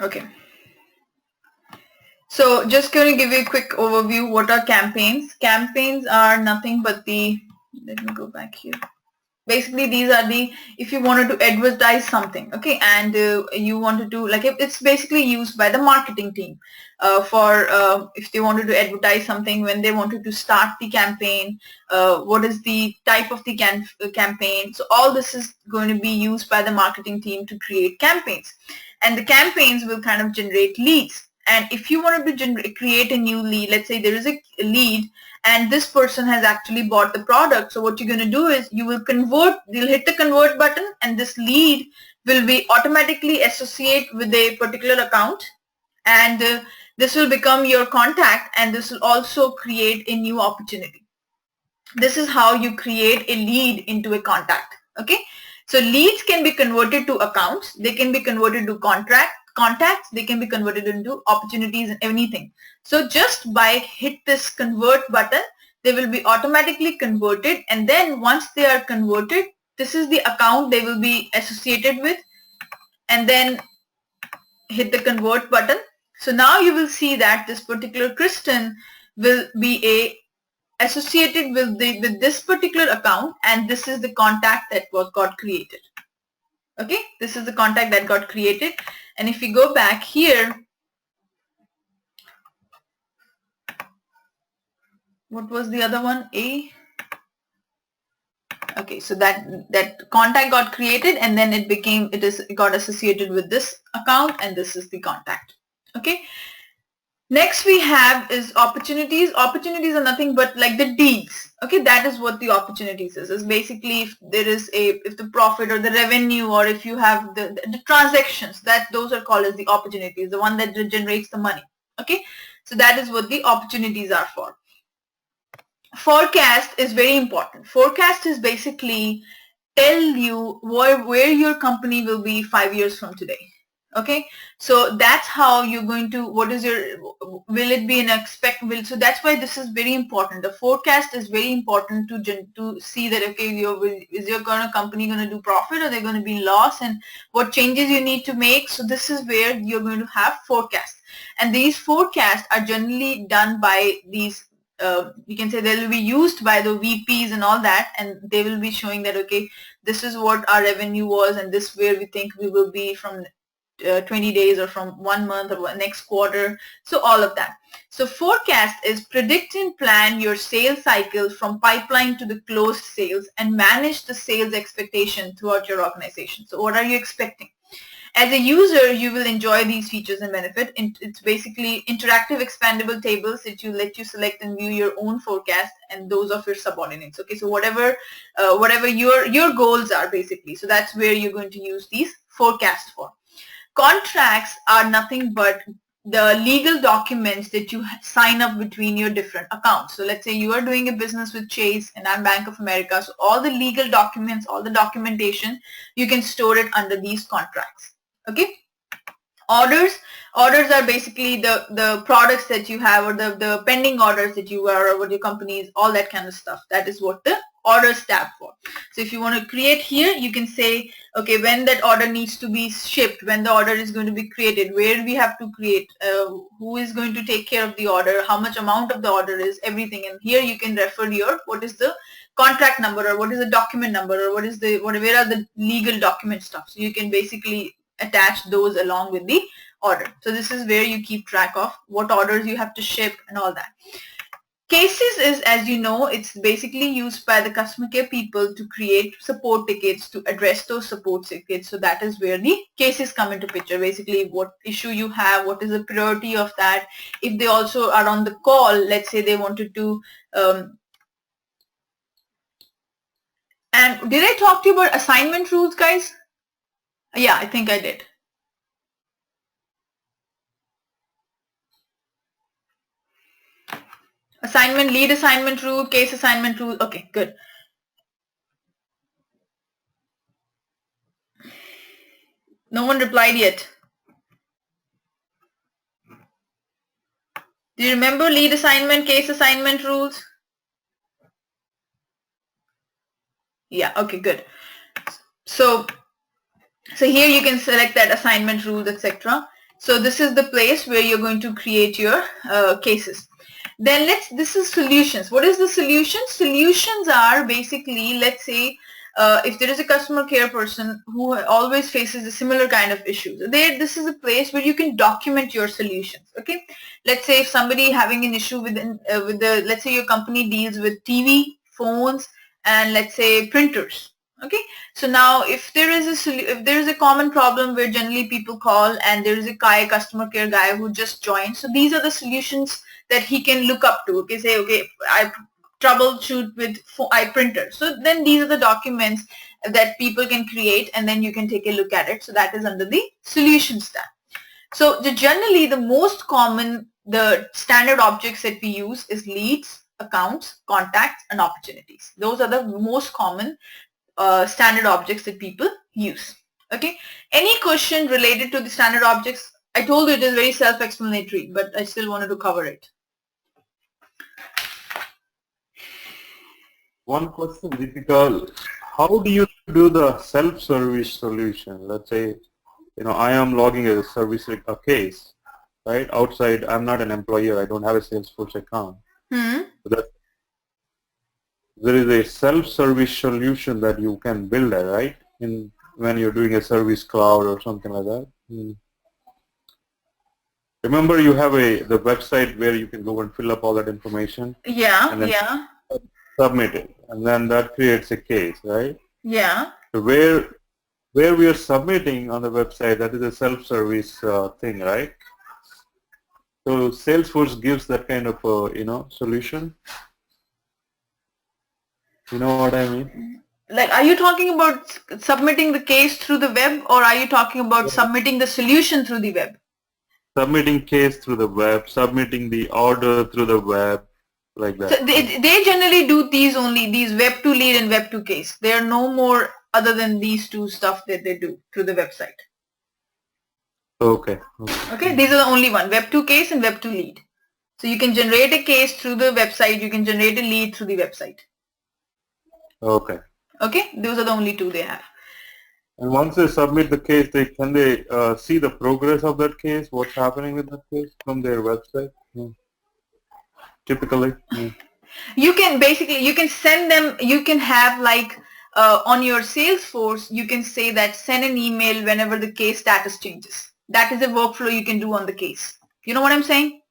okay. So just going to give you a quick overview. What are campaigns? Campaigns are nothing but let me go back here. Basically, these are if you wanted to advertise something, okay, and you wanted to, like, it's basically used by the marketing team for if they wanted to advertise something, when they wanted to start the campaign, what is the type of the campaign. So all this is going to be used by the marketing team to create campaigns, and the campaigns will kind of generate leads. And if you wanted to create a new lead, let's say there is a lead and this person has actually bought the product. So what you're going to do is you'll hit the convert button, and this lead will be automatically associated with a particular account, and this will become your contact, and this will also create a new opportunity. This is how you create a lead into a contact. Okay, so leads can be converted to accounts, they can be converted to contacts, they can be converted into opportunities and anything. So just by hit this convert button, they will be automatically converted, and then once they are converted, this is the account they will be associated with, and then hit the convert button. So now you will see that this particular Kristen will be associated with this particular account, and this is the contact that got created. Okay, this is the contact that got created. And if we go back here, what was the other one? Okay, so that contact got created, and then it got associated with this account, and this is the contact. Okay, next we have is opportunities. Opportunities are nothing but like the deals. Okay, that is what the opportunities is basically if there is if the profit or the revenue, or if you have the transactions, those are called as the opportunities, the one that generates the money. Okay, so that is what the opportunities are for. Forecast is very important. Forecast is basically tell you where your company will be 5 years from today. Okay, so that's how you're going to, will it be an so that's why this is very important. The forecast is very important to see that, okay, is your company going to do profit, or they're going to be loss, and what changes you need to make. So this is where you're going to have forecast, and these forecasts are generally done by these you can say they will be used by the VPs and all that, and they will be showing that, okay, this is what our revenue was, and this where we think we will be from 20 days or from 1 month or next quarter. So all of that. So forecast is predict and plan your sales cycle from pipeline to the closed sales, and manage the sales expectation throughout your organization. So what are you expecting? As a user, you will enjoy these features and benefit. It's basically interactive expandable tables that let you select and view your own forecast and those of your subordinates. Okay, so whatever your goals are basically. So that's where you're going to use these forecasts for. Contracts are nothing but the legal documents that you sign up between your different accounts. So let's say you are doing a business with Chase and I'm Bank of America. So all the legal documents, all the documentation, you can store it under these contracts. Okay. Orders are basically the products that you have, or the pending orders that you are, or what your company is, all that kind of stuff. That is what the orders tab for. So if you want to create here, you can say, okay, when that order needs to be shipped, when the order is going to be created, where we have to create, who is going to take care of the order, how much amount of the order is, everything. And here you can refer your what is the contract number, or what is the document number, or where are the legal document stuff. So you can basically attach those along with the order. So this is where you keep track of what orders you have to ship and all that. Cases is, as you know, it's basically used by the customer care people to create support tickets, to address those support tickets. So that is where the cases come into picture. Basically, what issue you have, what is the priority of that. If they also are on the call, let's say they wanted to, and did I talk to you about assignment rules, guys? Yeah, I think I did. Assignment, lead assignment rule, case assignment rule. Okay, good. No one replied yet. Do you remember lead assignment, case assignment rules? Yeah, okay, good. So here you can select that assignment rules, etc. So this is the place where you're going to create your cases. Then this is solutions. What is the solution? Solutions are basically, let's say, if there is a customer care person who always faces a similar kind of issues, this is a place where you can document your solutions. Okay, let's say if somebody having an issue with let's say your company deals with TV, phones, and let's say printers. Okay, so now if there is a common problem where generally people call, and there is a customer care guy who just joined, so these are the solutions that he can look up to. Okay, say, okay, I troubleshoot with printer. So then these are the documents that people can create, and then you can take a look at it. So that is under the Solutions tab. So generally the most common, the standard objects that we use is leads, accounts, contacts, and opportunities. Those are the most common standard objects that people use. Okay. Any question related to the standard objects? I told you it is very self-explanatory, but I still wanted to cover it. One question, Deepika, how do you do the self-service solution? Let's say, I am logging a a case, right? Outside, I'm not an employer. I don't have a Salesforce account. So there is a self-service solution that you can build, right? When you're doing a service cloud or something like that. Remember, you have the website where you can go and fill up all that information. Yeah, and then yeah. Submit it, and then that creates a case, right? Yeah. So where we are submitting on the website, that is a self-service thing, right? So Salesforce gives that kind of solution. You know what I mean? Like, are you talking about submitting the case through the web, or are you talking about submitting the solution through the web? Submitting case through the web, submitting the order through the web, like that. So they generally do these web to lead and web to case. There are no more other than these two stuff that they do through the website. Okay. Okay, these are the only one, web to case and web to lead. So you can generate a case through the website, you can generate a lead through the website. Okay. Okay, those are the only two they have. And once they submit the case, can they see the progress of that case, what's happening with that case from their website? Typically. You can send them, you can have like on your Salesforce, you can say that send an email whenever the case status changes. That is a workflow you can do on the case. You know what I'm saying?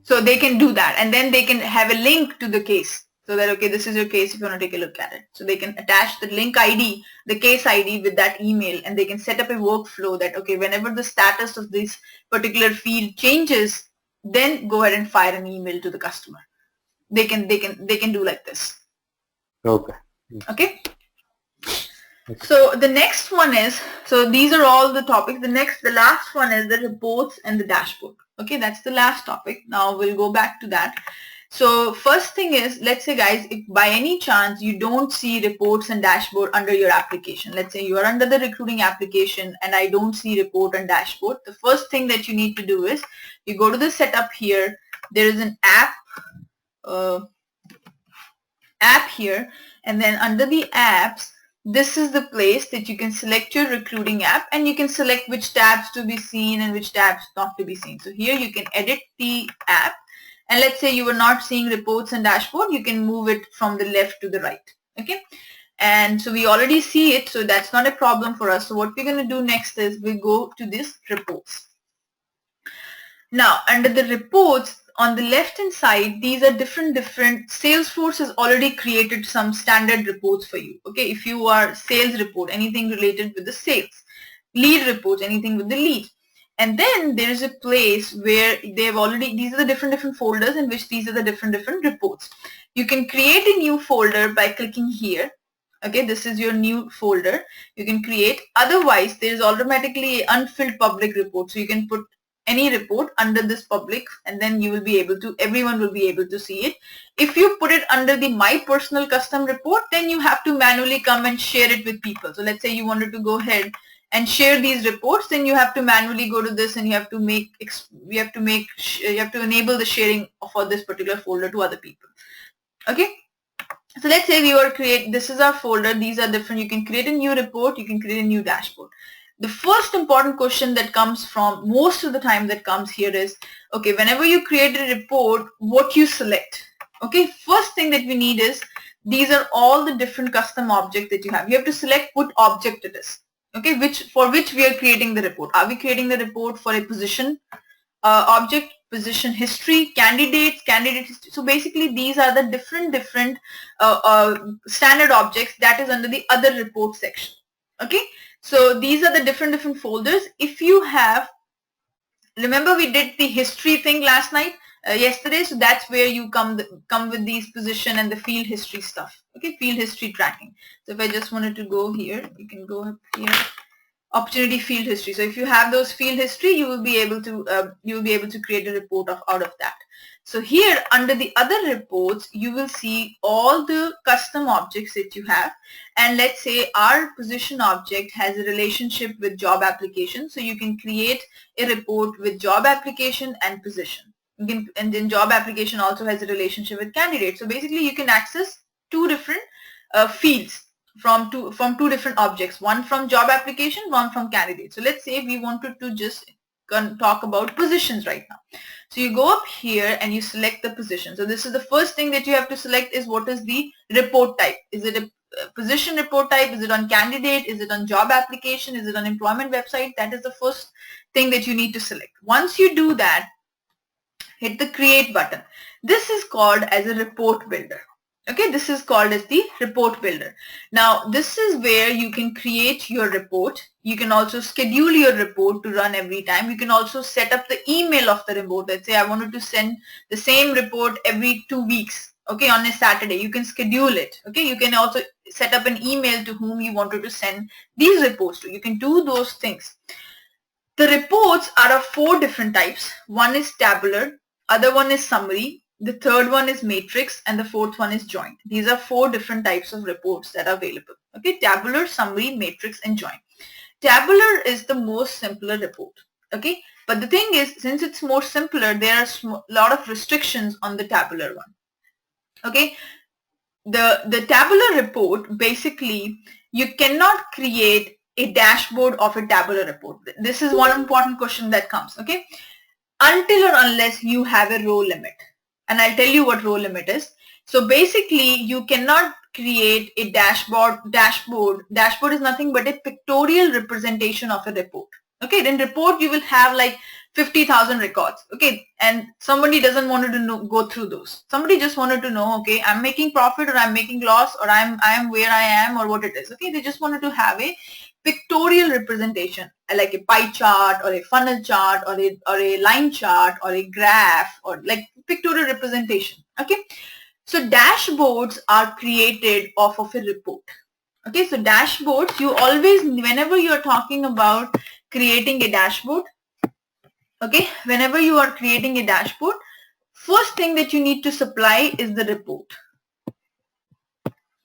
So they can do that, and then they can have a link to the case. So that, okay, this is your case if you want to take a look at it. So they can attach the link ID, the case ID with that email, and they can set up a workflow that, okay, whenever the status of this particular field changes, then go ahead and fire an email to the customer. They can do like this. Okay. Okay. So the next one is, so these are all the topics. The last one is the reports and the dashboard. Okay, that's the last topic. Now we'll go back to that. So first thing is, let's say guys, if by any chance you don't see reports and dashboard under your application, let's say you are under the recruiting application and I don't see report and dashboard, the first thing that you need to do is you go to the setup here. There is an app here, and then under the apps, this is the place that you can select your recruiting app, and you can select which tabs to be seen and which tabs not to be seen. So here you can edit the app, and let's say you were not seeing reports and dashboard, you can move it from the left to the right. Okay, and so we already see it, so that's not a problem for us. So what we're going to do next is we go to this reports. Now under the reports, on the left hand side, these are different Salesforce has already created some standard reports for you. Okay, if you are sales report, anything related with the sales, lead reports, anything with the lead. And then there is a place where they've already, these are the different folders in which these are the different reports. You can create a new folder by clicking here. Okay, this is your new folder. You can create, otherwise there is automatically unfilled public report. So you can put any report under this public, and then you will be able to, everyone will be able to see it. If you put it under the my personal custom report, then you have to manually come and share it with people. So let's say you wanted to go ahead and share these reports, then you have to manually go to this and you have to enable the sharing for this particular folder to other people. Okay, so let's say this is our folder, these are different, you can create a new report, you can create a new dashboard. The first important question that comes from most of the time that comes here is, okay, whenever you create a report, what you select. Okay, first thing that we need is, these are all the different custom objects that you have. You have to select what object it is. Okay, for which we are creating the report. Are we creating the report for a position object, position history, candidates, candidate history? So basically these are the different standard objects that is under the other report section. Okay, so these are the different folders. If you have, remember we did the history thing last night, yesterday, so that's where you come with these position and the field history stuff. Okay, field history tracking. So if I just wanted to go here, you can go up here, opportunity field history. So if you have those field history, you will be able to create a report out of that. So here under the other reports, you will see all the custom objects that you have. And let's say our position object has a relationship with job application. So you can create a report with job application and position. And then job application also has a relationship with candidate. So basically you can access two different fields from two different objects, one from job application, one from candidate. So let's say we wanted to just talk about positions right now. So you go up here and you select the position. So this is the first thing that you have to select is what is the report type. Is it a position report type? Is it on candidate? Is it on job application? Is it on employment website? That is the first thing that you need to select. Once you do that, hit the create button. This is called as a report builder. Okay, this is called as the report builder. Now this is where you can create your report. You can also schedule your report to run every time. You can also set up the email of the report. Let's say I wanted to send the same report every 2 weeks. Okay, on a Saturday, you can schedule it. Okay, you can also set up an email to whom you wanted to send these reports to. You can do those things. The reports are of 4 different types. One is tabular, other one is summary, the third one is matrix, and the fourth one is joint. These are 4 different types of reports that are available. Okay, tabular, summary, matrix, and joint. Tabular is the most simpler report. Okay, but the thing is, since it's more simpler, there are a lot of restrictions on the tabular one. Okay, the tabular report, basically, you cannot create a dashboard of a tabular report. This is one important question that comes. Okay, until or unless you have a row limit. And I'll tell you what row limit is. So basically you cannot create a dashboard. Dashboard is nothing but a pictorial representation of a report. Okay, in report you will have like 50,000 records. Okay, and somebody doesn't want to go through those. Somebody just wanted to know, okay, I'm making profit or I'm making loss or I am where I am or what it is. Okay, they just wanted to have a pictorial representation like a pie chart or a funnel chart or a line chart or a graph or like pictorial representation. Okay, so dashboards are created off of a report. Okay, so dashboards, you always, whenever you are talking about creating a dashboard, okay, whenever you are creating a dashboard, first thing that you need to supply is the report.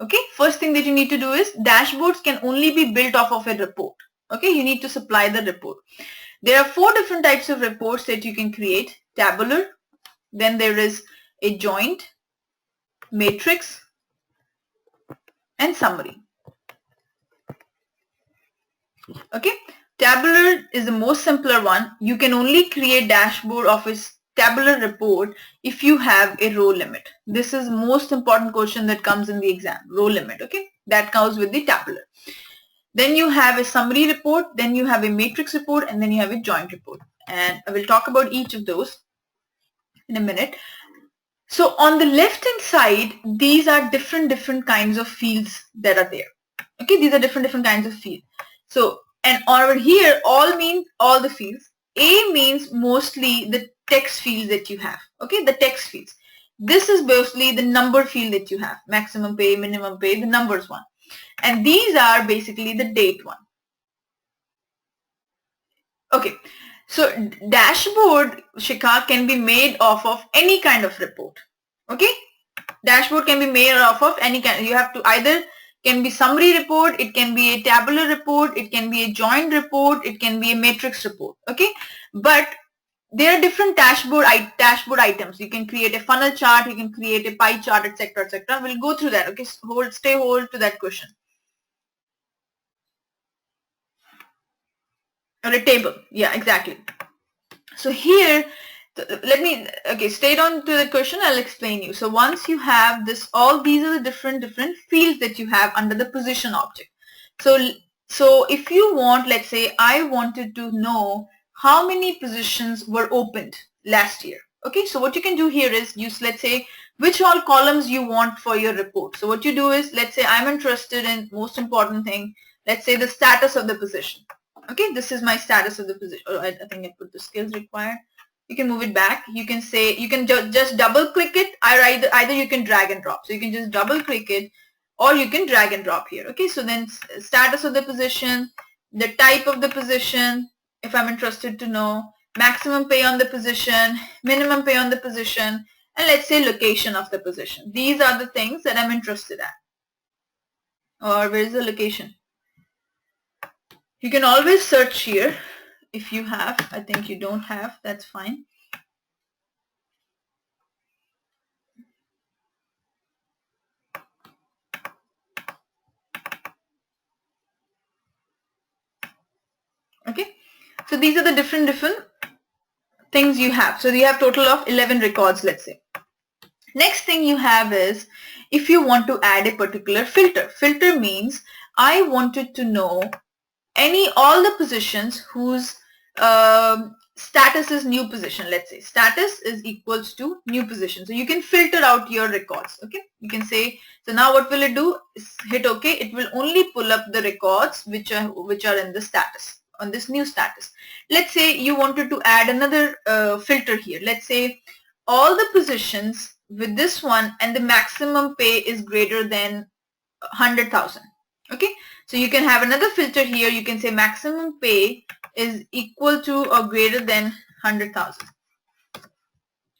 Okay, first thing that you need to do is dashboards can only be built off of a report. Okay, you need to supply the report. There are 4 different types of reports that you can create. Tabular, then there is a joint, matrix, and summary. Okay, tabular is the most simpler one. You can only create dashboard of a tabular report if you have a row limit. This is most important question that comes in the exam, row limit. Okay, that comes with the tabular. Then you have a summary report, then you have a matrix report, and then you have a joint report. And I will talk about each of those in a minute. So on the left hand side, these are different kinds of fields that are there. Okay, these are different kinds of fields. So, and over here, all means all the fields. A means mostly the text fields that you have. Okay, the text fields. This is mostly the number field that you have. Maximum pay, minimum pay, the numbers one. And these are basically the date one. Okay, so dashboard, Shikha, can be made off of any kind of report. Okay, dashboard can be made off of any kind. You have to either can be summary report, it can be a tabular report, it can be a joint report, it can be a matrix report. Okay, but there are different dashboard items. You can create a funnel chart, you can create a pie chart, etc., etc. We'll go through that. Okay, stay hold to that question. Or a table. Yeah, exactly. So here, let me, okay, stay on to the question, I'll explain you. So once you have this, all these are the different fields that you have under the position object. So if you want, let's say I wanted to know how many positions were opened last year. Okay, so what you can do here is use, let's say, which all columns you want for your report. So what you do is, let's say I'm interested in most important thing, let's say the status of the position. Okay, this is my status of the position. Oh, I think I put the skills required. You can move it back. You can say, you can just double click it. Either you can drag and drop. So you can just double click it, or you can drag and drop here. Okay, so then status of the position, the type of the position, if I'm interested to know, maximum pay on the position, minimum pay on the position, and let's say location of the position. These are the things that I'm interested at. Or where is the location? You can always search here if you have. I think you don't have, that's fine. Okay, so these are the different things you have. So you have total of 11 records, let's say. Next thing you have is if you want to add a particular filter. Filter means I wanted to know all the positions whose status is new position. Let's say status is equals to new position. So you can filter out your records. Okay, you can say, so now what will it do is hit OK. It will only pull up the records which are in the status, on this new status. Let's say you wanted to add another filter here. Let's say all the positions with this one and the maximum pay is greater than 100,000. Okay, so you can have another filter here. You can say maximum pay is equal to or greater than 100,000.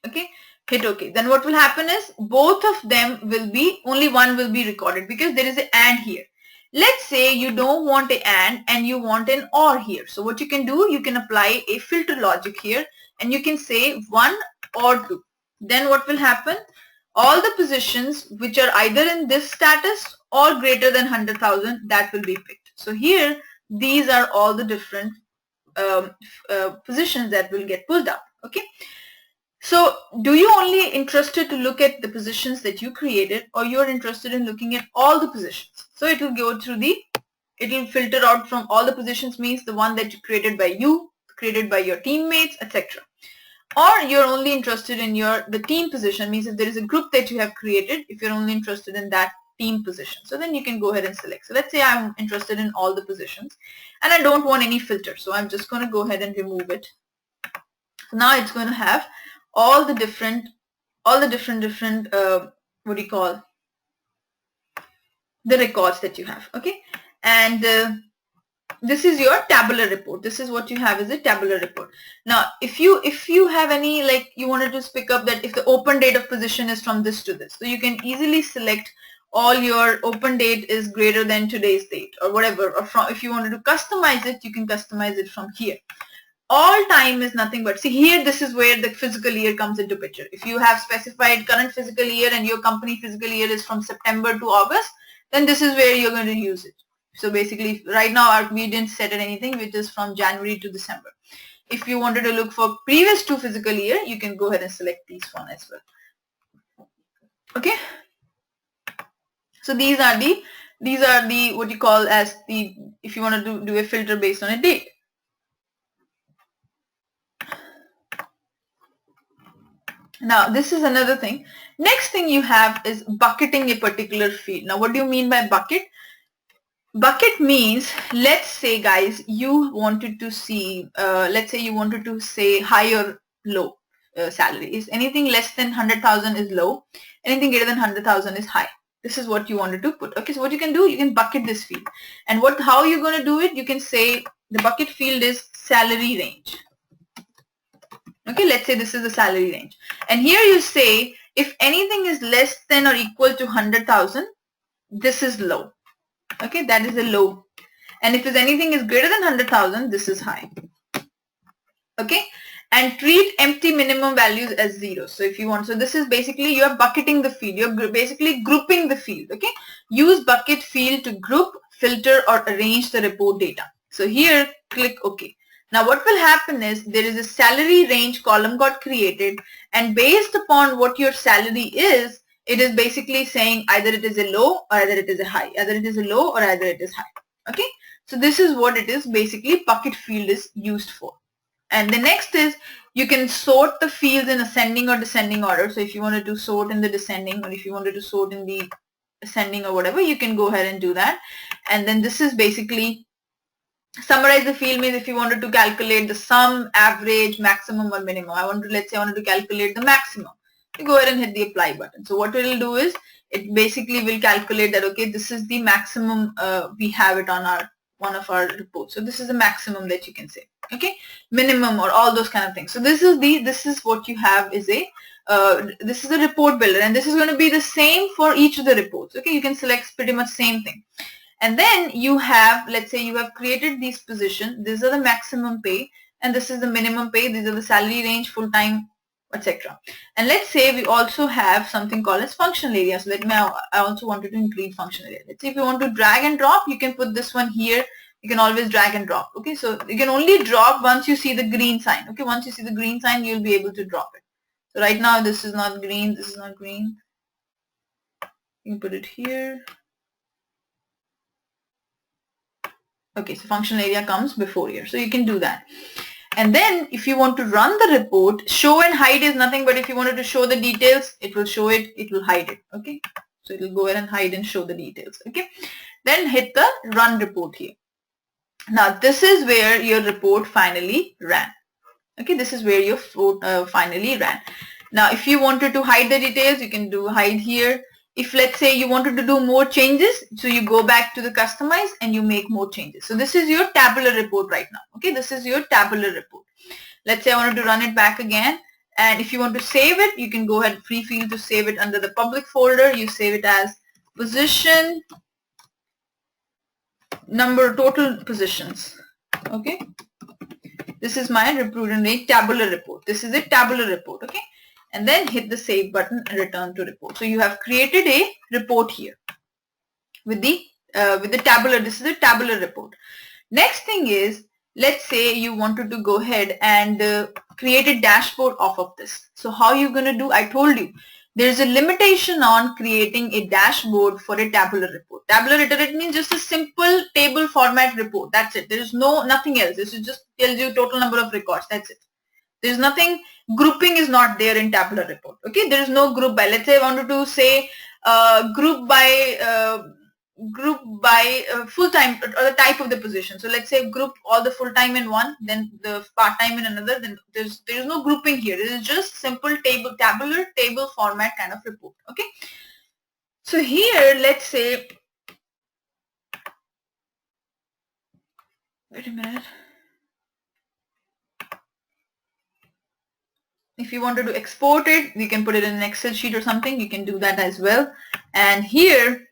Okay, hit OK. Then what will happen is both of them will be, only one will be recorded because there is an AND here. Let's say you don't want an and you want an OR here. So what you can do, you can apply a filter logic here and you can say 1 or 2. Then what will happen? All the positions which are either in this status or greater than 100,000, that will be picked. So here, these are all the different positions that will get pulled up. Okay. So do you only interested to look at the positions that you created, or you're interested in looking at all the positions? So it will go through it will filter out from all the positions, means the one that you created by you, created by your teammates, etc. Or you're only interested in the team position, means if there is a group that you have created, if you're only interested in that team position. So then you can go ahead and select. So let's say I'm interested in all the positions and I don't want any filter. So I'm just going to go ahead and remove it. So now it's going to have all the different what do you call, the records that you have. Okay, and this is your tabular report. This is what you have, is a tabular report. Now if you have any, like you wanted to pick up that if the open date of position is from this to this, so you can easily select all your open date is greater than today's date or whatever, or from, if you wanted to customize it, you can customize it from here. All time is nothing but, see here, this is where the fiscal year comes into picture. If you have specified current fiscal year and your company fiscal year is from September to August, then this is where you're going to use it. So basically right now we didn't set it anything, which is from January to December. If you wanted to look for previous to fiscal year, you can go ahead and select these one as well. Okay. So these are the what you call as the, if you want to do a filter based on a date. Now this is another thing. Next thing you have is bucketing a particular field. Now what do you mean by bucket? Bucket means, let's say guys, you wanted to see, let's say you wanted to say high or low salary. Is anything less than 100,000 is low, anything greater than 100,000 is high. This is what you wanted to put. Okay, so what you can do, you can bucket this field. And how you're going to do it, you can say the bucket field is salary range. Okay, let's say this is the salary range. And here you say, if anything is less than or equal to 100,000, this is low. Okay, that is a low. And if anything is greater than 100,000, this is high. Okay, and treat empty minimum values as 0. So if you want, so this is basically you're bucketing the field. You're basically grouping the field. Okay, use bucket field to group, filter, or arrange the report data. So here, click OK. Now what will happen is there is a salary range column got created, and based upon what your salary is, it is basically saying either it is a low or either it is a high, either it is a low or either it is high. Okay, so this is what it is basically bucket field is used for. And the next is you can sort the fields in ascending or descending order. So if you wanted to sort in the descending, or if you wanted to sort in the ascending or whatever, you can go ahead and do that. And then this is basically summarize the field, means if you wanted to calculate the sum, average, maximum, or minimum. Let's say I wanted to calculate the maximum. You go ahead and hit the apply button. So what it will do is it basically will calculate that, okay, this is the maximum we have it on our one of our reports. So this is the maximum that you can say, okay, minimum or all those kind of things. So this is what you have is a this is a report builder, and this is going to be the same for each of the reports. Okay, you can select pretty much same thing. And then you have, let's say you have created these positions. These are the maximum pay and this is the minimum pay. These are the salary range, full-time, etc. And let's say we also have something called as functional area. So I also wanted to include functional area. Let's say if you want to drag and drop, you can put this one here. You can always drag and drop. Okay, so you can only drop once you see the green sign. Okay, once you see the green sign, you'll be able to drop it. So right now this is not green. This is not green. You can put it here. Okay, so functional area comes before here. So you can do that. And then if you want to run the report, show and hide is nothing but if you wanted to show the details, it will show it, it will hide it. Okay, so it will go ahead and hide and show the details. Okay, then hit the run report here. Now this is where your report finally ran. Okay, this is where your finally ran. Now if you wanted to hide the details, you can do hide here. If let's say you wanted to do more changes, so you go back to the customize and you make more changes. So this is your tabular report right now. Okay, this is your tabular report. Let's say I wanted to run it back again, and if you want to save it, you can go ahead, free field to save it under the public folder. You save it as position number total positions. Okay, this is my recruitment rate tabular report. This is a tabular report. Okay, and then hit the save button and return to report. So you have created a report here with the tabular. This is a tabular report. Next thing is, let's say you wanted to go ahead and create a dashboard off of this. So how you're going to do? I told you there's a limitation on creating a dashboard for a tabular report. Tabular report means just a simple table format report. That's it. There is nothing else. This is just tells you total number of records. That's it. There's nothing, grouping is not there in tabular report. Okay, there is no group by. Let's say I wanted to say group by full-time or the type of the position. So let's say group all the full-time in one, then the part-time in another. Then there is no grouping here. This is just simple tabular table format kind of report. Okay. So here, let's say, wait a minute. If you wanted to export it, you can put it in an Excel sheet or something. You can do that as well. And here,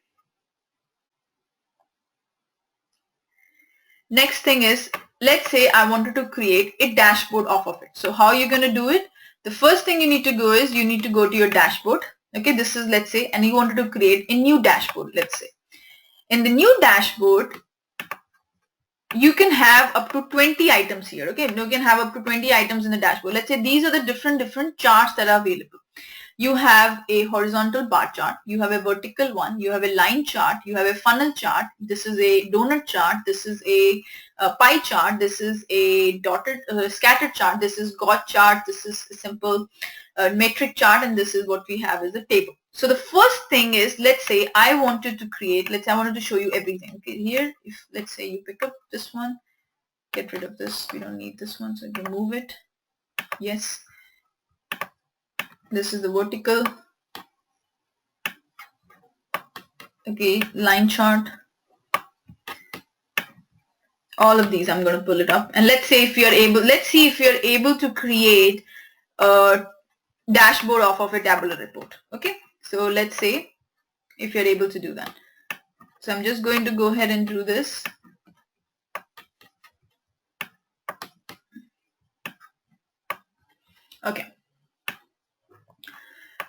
next thing is, let's say I wanted to create a dashboard off of it. So how you're going to do it? The first thing you need to go is you need to go to your dashboard. Okay, this is, let's say, and you wanted to create a new dashboard, let's say. In the new dashboard, you can have up to 20 items here. Okay, you can have up to 20 items in the dashboard. Let's say these are the different charts that are available. You have a horizontal bar chart, you have a vertical one, you have a line chart, you have a funnel chart, this is a donut chart, this is a pie chart, this is a dotted scattered chart, this is God chart, this is a simple metric chart, and this is what we have as a table. So the first thing is, let's say I wanted to create, let's say I wanted to show you everything. Okay, here, if let's say you pick up this one, get rid of this, we don't need this one, so remove it. Yes. This is the vertical. Okay, line chart. All of these I'm going to pull it up, and let's say if you're able, let's see if you're able to create a dashboard off of a tabular report. Okay, so let's say if you're able to do that. So I'm just going to go ahead and do this. Okay.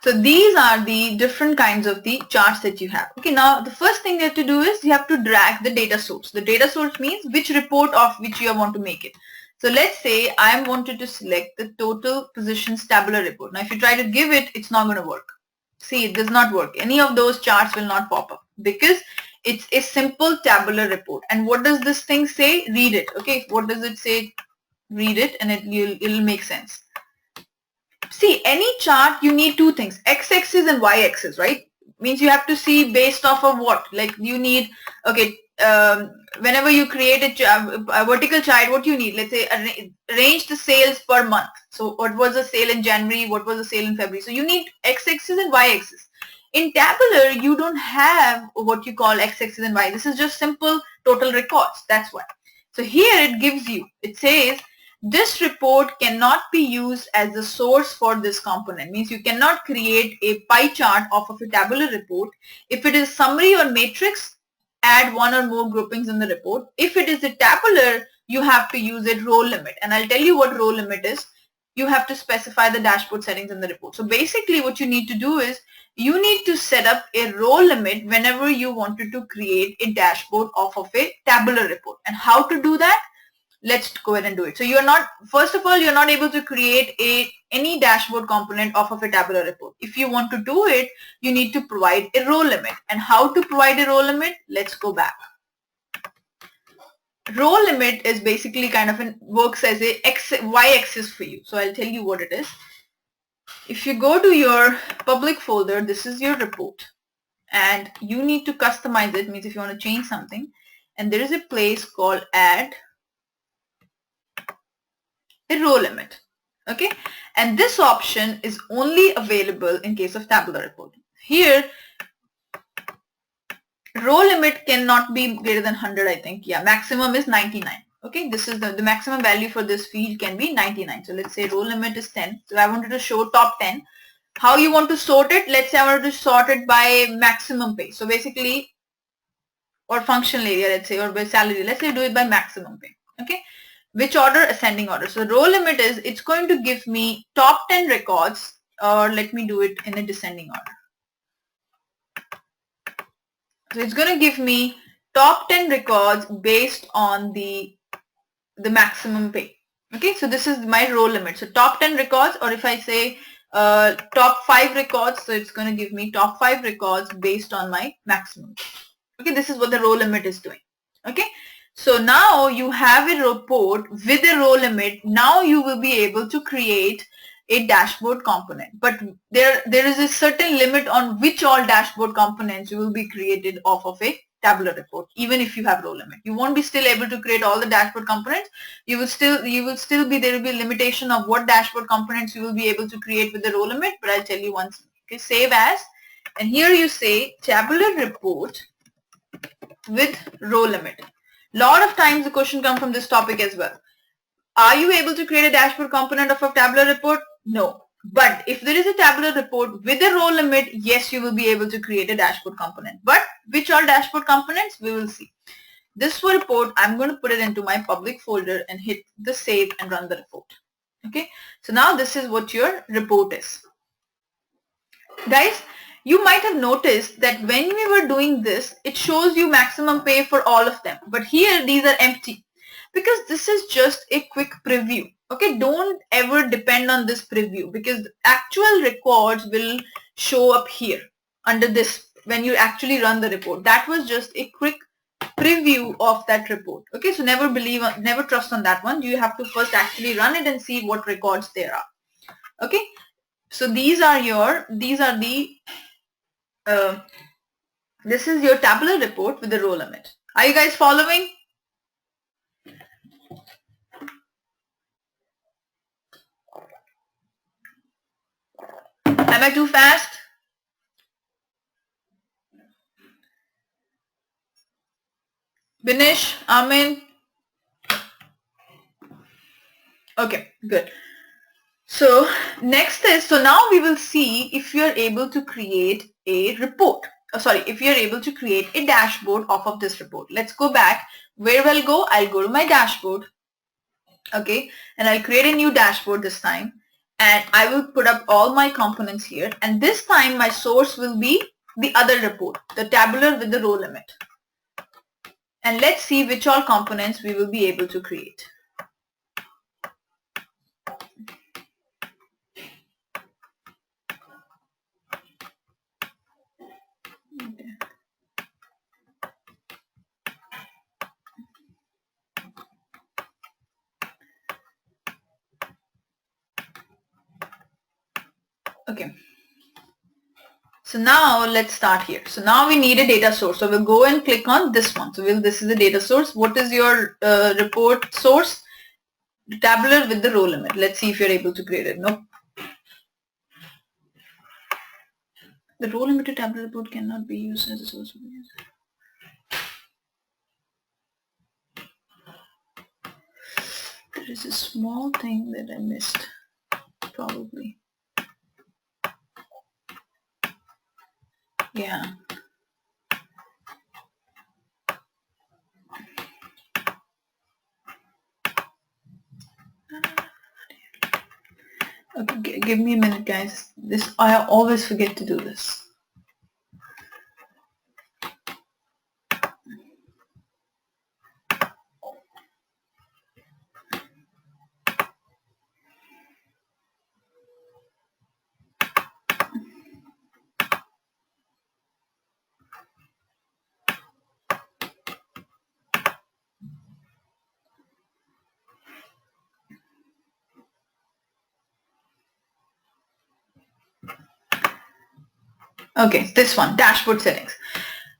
So these are the different kinds of the charts that you have. Okay, now the first thing you have to do is you have to drag the data source. The data source means which report of which you want to make it. So let's say I wanted to select the total positions tabular report. Now if you try to give it, it's not going to work. See, it does not work. Any of those charts will not pop up because it's a simple tabular report. And what does this thing say? Read it. Okay, what does it say? Read it, and it'll make sense. See, any chart, you need two things, x-axis and y-axis, right? Means you have to see based off of what? Like you need, okay, whenever you create a vertical chart, what you need? Let's say arrange the sales per month. So what was the sale in January? What was the sale in February? So you need x-axis and y-axis. In tabular, you don't have what you call x axis and y. This is just simple total records. That's why. So here it gives you, it says this report cannot be used as a source for this component. Means you cannot create a pie chart off of a tabular report. If it is summary or matrix, add one or more groupings in the report. If it is a tabular, you have to use a row limit. And I'll tell you what row limit is. You have to specify the dashboard settings in the report. So basically what you need to do is you need to set up a row limit whenever you wanted to create a dashboard off of a tabular report. And how to do that? Let's go ahead and do it. So you're not, first of all, you're not able to create any dashboard component off of a tabular report. If you want to do it, you need to provide a row limit. And how to provide a row limit? Let's go back. Row limit is basically kind of works as a y-axis for you. So I'll tell you what it is. If you go to your public folder, this is your report. And you need to customize it, means if you want to change something. And there is a place called add a row limit. Okay, and this option is only available in case of tabular report. Here row limit cannot be greater than 100, I think. Yeah, maximum is 99. Okay, this is the maximum value for this field can be 99. So let's say row limit is 10. So I wanted to show top 10. How you want to sort it? Let's say I wanted to sort it by maximum pay. So basically, or functional area, let's say, or by salary. Let's say do it by maximum pay. Okay. Which order? Ascending order. So row limit is, it's going to give me top 10 records, or let me do it in a descending order. So it's going to give me top 10 records based on the maximum pay. Okay, so this is my row limit. So top 10 records, or if I say top 5 records, so it's going to give me top 5 records based on my maximum. Okay, this is what the row limit is doing. Okay, so now you have a report with a row limit. Now you will be able to create a dashboard component, but there is a certain limit on which all dashboard components will be created off of a tabular report. Even if you have row limit, you won't be still able to create all the dashboard components. You will still be, there will be a limitation of what dashboard components you will be able to create with the row limit, but I'll tell you once. Okay, save as, and here you say tabular report with row limit. Lot of times the question comes from this topic as well. Are you able to create a dashboard component of a tabular report? No. But if there is a tabular report with a row limit, yes, you will be able to create a dashboard component. But which are dashboard components? We will see. This report, I'm going to put it into my public folder and hit the save and run the report. Okay. So now this is what your report is. Guys, you might have noticed that when we were doing this, it shows you maximum pay for all of them. But here, these are empty, because this is just a quick preview. Okay, don't ever depend on this preview, because actual records will show up here under this when you actually run the report. That was just a quick preview of that report. Okay, so never trust on that one. You have to first actually run it and see what records there are. Okay, so this is your tabular report with the row limit. Are you guys following? Am I too fast? Binish, Amin? Okay, good. So next is, so now we will see if you are able to create a report. If you are able to create a dashboard off of this report. Let's go back. Where will I go? I'll go to my dashboard. Okay, and I'll create a new dashboard this time. And I will put up all my components here. And this time my source will be the other report, the tabular with the row limit. And let's see which all components we will be able to create. Okay. So now let's start here. So now we need a data source. So we'll go and click on this one. So this is the data source. What is your report source? Tabular with the row limit. Let's see if you're able to create it. Nope. The row limited tabular report cannot be used as a source of news. There is a small thing that I missed, probably. Yeah. Okay, give me a minute, guys. This I always forget to do this. Okay, this one, dashboard settings.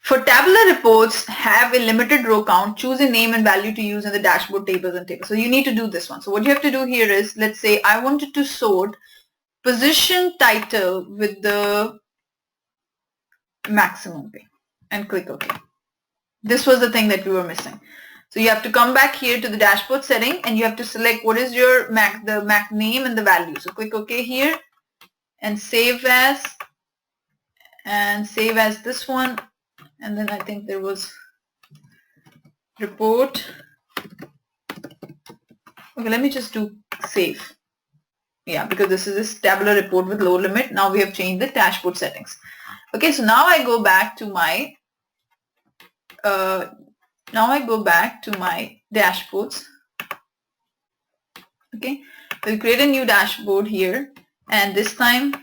For tabular reports, have a limited row count, choose a name and value to use in the dashboard tables and tables. So you need to do this one. So what you have to do here is, let's say I wanted to sort position title with the maximum pay and click OK. This was the thing that we were missing. So you have to come back here to the dashboard setting and you have to select what is your the Mac name and the value. So click OK here and save as this one. And then I think there was report. Okay, let me just do save. Yeah, because this is this tabular report with low limit. Now we have changed the dashboard settings. Okay, so now I go back to my dashboards. Okay, we'll create a new dashboard here, and this time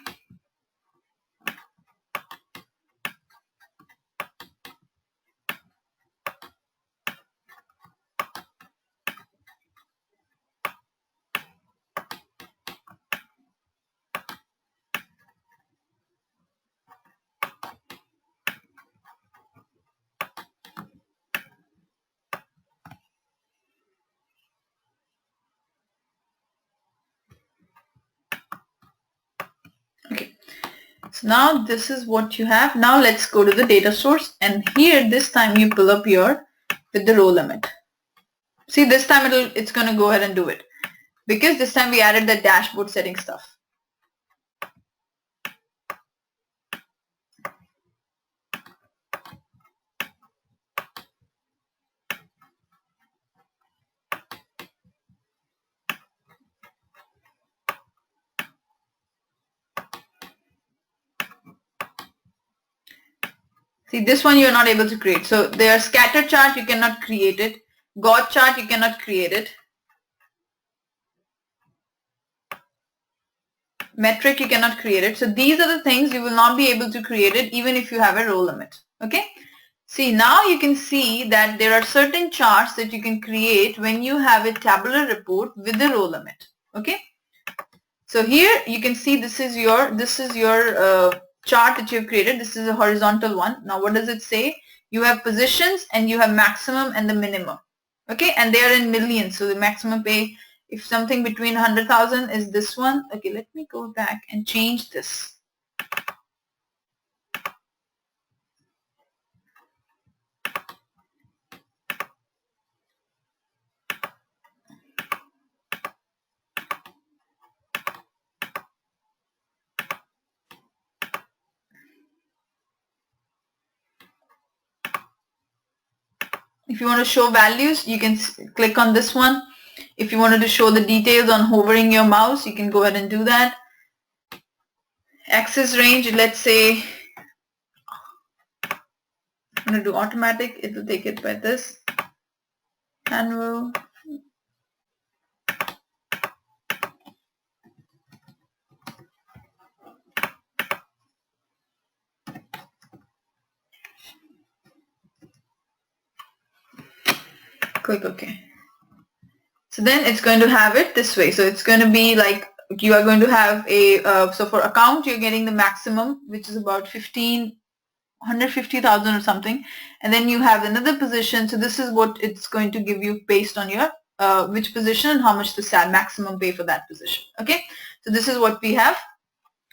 so now this is what you have. Now let's go to the data source, and here this time you pull up with the row limit. See, this time it's going to go ahead and do it because this time we added the dashboard setting stuff. See, this one you are not able to create. So their scatter chart, you cannot create it. God chart, you cannot create it. Metric, you cannot create it. So these are the things you will not be able to create it even if you have a row limit. Okay. See, now you can see that there are certain charts that you can create when you have a tabular report with a row limit. Okay. So here you can see this is your chart that you've created. This is a horizontal one. Now what does it say? You have positions and you have maximum and the minimum. Okay, and they are in millions. So the maximum pay, if something between 100,000 is this one. Okay, let me go back and change this. If you want to show values, you can click on this one. If you wanted to show the details on hovering your mouse, you can go ahead and do that. Access range, let's say I'm going to do automatic. It will take it by this. Annual. Click OK. So then it's going to have it this way. So it's going to be like you are going to have a, so for account you're getting the maximum, which is about 150,000 or something. And then you have another position. So this is what it's going to give you based on your which position and how much the maximum pay for that position. Okay. So this is what we have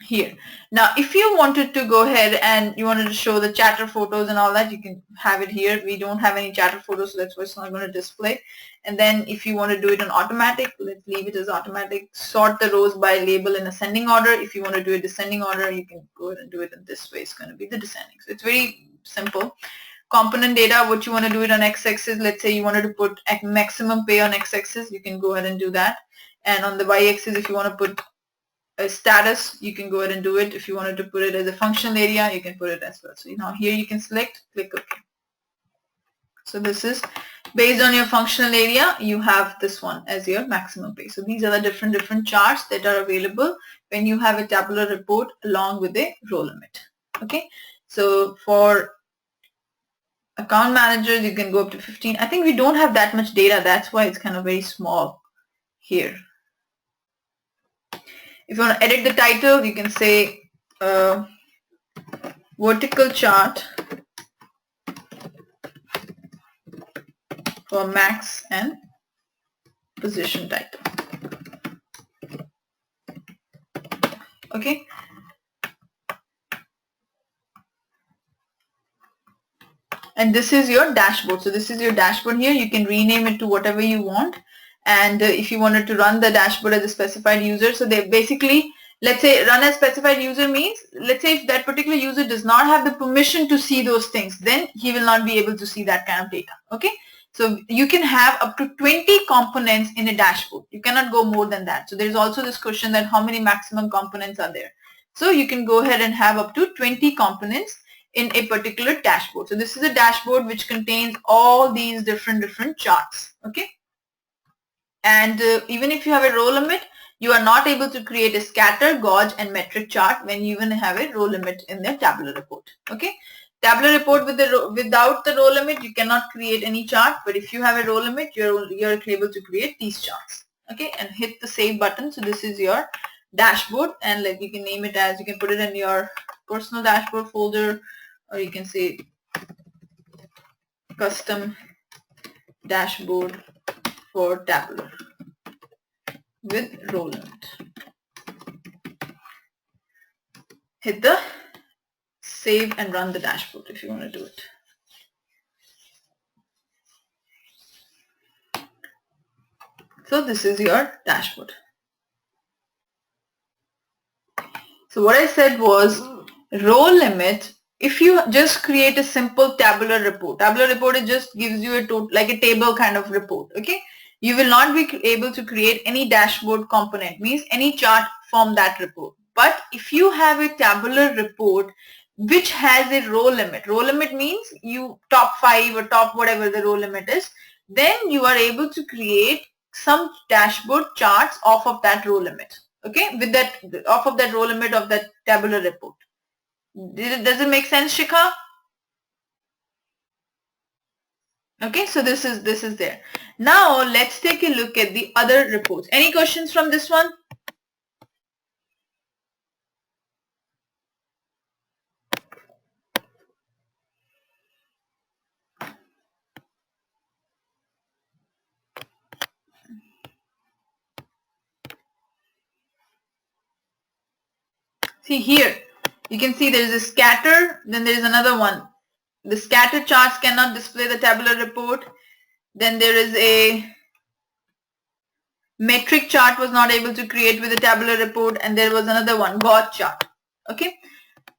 here. Now, if you wanted to go ahead and you wanted to show the chatter photos and all that, you can have it here. We don't have any chatter photos, so that's why it's not going to display. And then if you want to do it in automatic, let's leave it as automatic. Sort the rows by label in ascending order. If you want to do a descending order, you can go ahead and do it in this way. It's going to be the descending. So it's very simple. Component data, what you want to do it on x-axis. Let's say you wanted to put maximum pay on x-axis, you can go ahead and do that. And on the y-axis, if you want to put a status, you can go ahead and do it. If you wanted to put it as a functional area, you can put it as well. So now here you can select, click OK. So this is based on your functional area, you have this one as your maximum pay. So these are the different charts that are available when you have a tabular report along with a row limit. Okay, so for account managers, you can go up to 15. I think we don't have that much data. That's why it's kind of very small here. If you want to edit the title, you can say vertical chart for max and position title. Okay. And this is your dashboard. So this is your dashboard here. You can rename it to whatever you want. And if you wanted to run the dashboard as a specified user, so they basically, let's say run as specified user means, let's say if that particular user does not have the permission to see those things, then he will not be able to see that kind of data. Okay. So you can have up to 20 components in a dashboard. You cannot go more than that. So there's also this question that how many maximum components are there. So you can go ahead and have up to 20 components in a particular dashboard. So this is a dashboard which contains all these different charts. Okay. And even if you have a row limit, you are not able to create a scatter, gauge, and metric chart when you even have a row limit in the tabular report. Okay. Tabular report without the row limit, you cannot create any chart. But if you have a row limit, you're able to create these charts. Okay. And hit the save button. So this is your dashboard, and like you can name it as, you can put it in your personal dashboard folder, or you can say custom dashboard for tabular with row limit. Hit the save and run the dashboard if you want to do it. So this is your dashboard. So what I said was row limit. If you just create a simple tabular report it just gives you a like a table kind of report. Okay, you will not be able to create any dashboard component, means any chart from that report. But if you have a tabular report which has a row limit means you top 5 or top whatever the row limit is, then you are able to create some dashboard charts off of that row limit. Okay, with that, off of that row limit of that tabular report. Does it make sense, Shikha? Okay, so this is there. Now let's take a look at the other reports. Any questions from this one? See here, you can see there is a scatter, then there is another one. The scatter charts cannot display the tabular report. Then there is a metric chart was not able to create with the tabular report, and there was another one, gauge chart. Okay.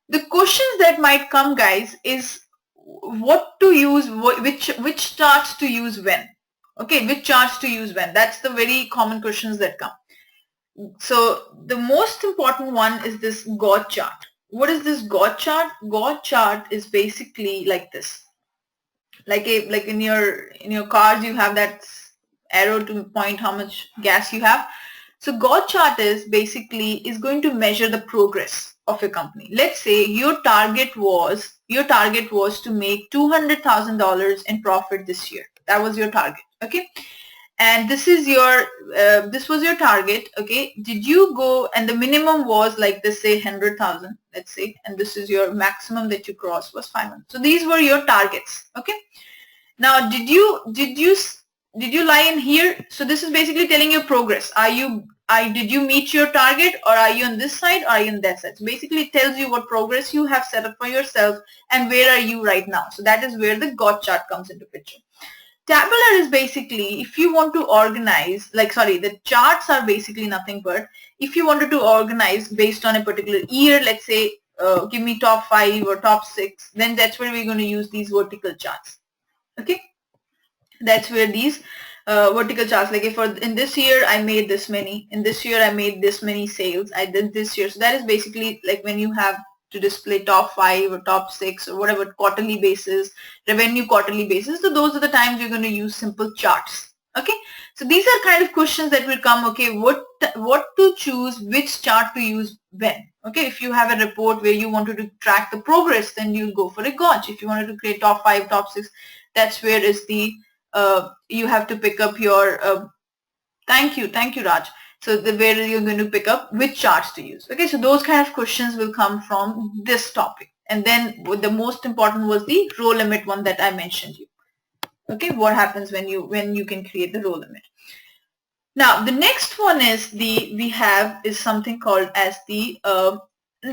The questions that might come, guys, is what to use, which charts to use when. Okay, which charts to use when. That's the very common questions that come. So the most important one is this gauge chart. What is this gauge chart? Gauge chart is basically like this. Like in your cars you have that arrow to point how much gas you have. So gauge chart is going to measure the progress of a company. Let's say your target was to make $200,000 in profit this year. That was your target. Okay. And this is your this was your target. Okay, did you go, and the minimum was like this, say 100,000, let's say, and this is your maximum that you crossed was 500. So these were your targets. Okay, now did you lie in here? So this is basically telling you progress. Are did you meet your target, or are you on this side, or are you on that side? So basically it tells you what progress you have set up for yourself and where are you right now. So that is where the Gantt chart comes into picture. Tabular is basically if you want to organize, the charts are basically nothing but if you wanted to organize based on a particular year, let's say give me top 5 or top 6, then that's where we're going to use these vertical charts. Okay, that's where these vertical charts, like if in this year I made this many, in this year I made this many sales, I did this year. So that is basically like when you have to display top 5 or top 6 or whatever quarterly basis, revenue quarterly basis. So those are the times you're going to use simple charts. Okay, so these are kind of questions that will come. Okay, what to choose, which chart to use when. Okay, if you have a report where you wanted to track the progress, then you'll go for a Gantt. If you wanted to create top 5, top 6, that's where is the you have to pick up your thank you Raj. So where you're going to pick up which charts to use. Okay, so those kind of questions will come from this topic. And then the most important was the row limit one that I mentioned you. Okay, what happens when you can create the row limit. Now the next one is we have something called as the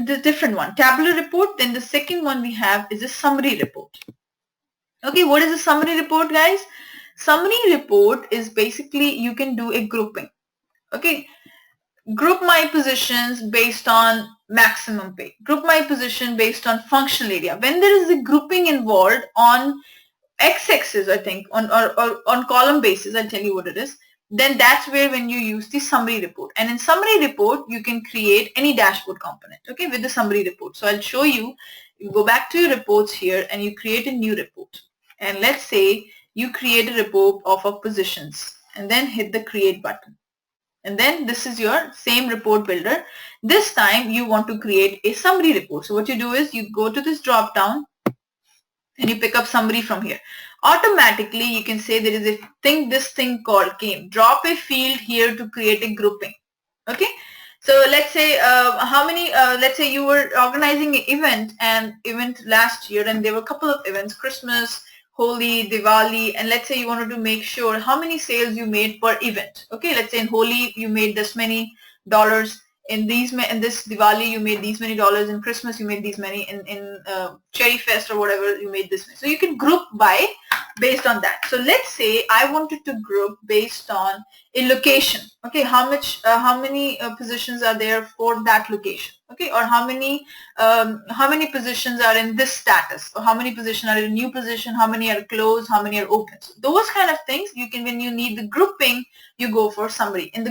different one, tabular report. Then the second one we have is a summary report. Okay, what is a summary report, guys? Summary report is basically you can do a grouping. Okay, group my positions based on maximum pay, group my position based on functional area. When there is a grouping involved on x-axis, I think on or on column basis, I'll tell you what it is, then that's where when you use the summary report. And in summary report you can create any dashboard component, okay, with the summary report. So I'll show you. You go back to your reports here and you create a new report, and let's say you create a report of positions and then hit the create button. And then this is your same report builder. This time you want to create a summary report. So what you do is you go to this drop down and you pick up summary from here. Automatically you can say there is a thing, this thing called came. Drop a field here to create a grouping. Okay. So let's say let's say you were organizing an event last year, and there were a couple of events, Christmas, Holi, Diwali, and let's say you wanted to make sure how many sales you made per event. Okay, let's say in Holi you made this many dollars, in this Diwali you made these many dollars, in Christmas you made these many, in Cherry Fest or whatever you made this many. So you can group by based on that. So let's say I wanted to group based on a location. Okay, how many positions are there for that location? Okay, or how many positions are in this status, or how many positions are in new position, how many are closed, how many are open. So those kind of things you can, when you need the grouping, you go for summary. In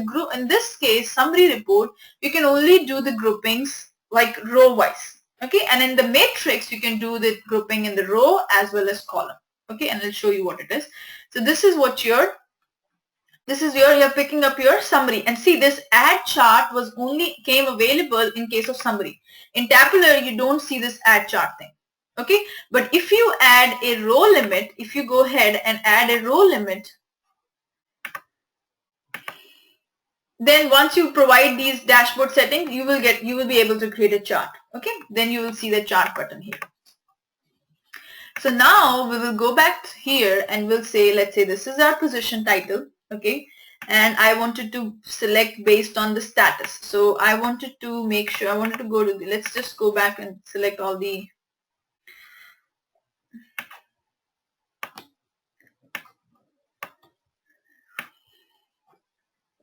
this case, summary report, you can only do the groupings like row wise. Okay, and in the matrix you can do the grouping in the row as well as column. Okay, and I'll show you what it is. So this is what you're picking up your summary, and see this add chart was only came available in case of summary. In tabular you don't see this add chart thing. Okay, but if you add a row limit, if you go ahead and add a row limit, then once you provide these dashboard settings, you will be able to create a chart. Okay, then you will see the chart button here. So now we will go back here and we'll say, let's say this is our position title. Okay, and I wanted to select based on the status. So I wanted to make sure, I wanted to go to the, let's just go back and select all the,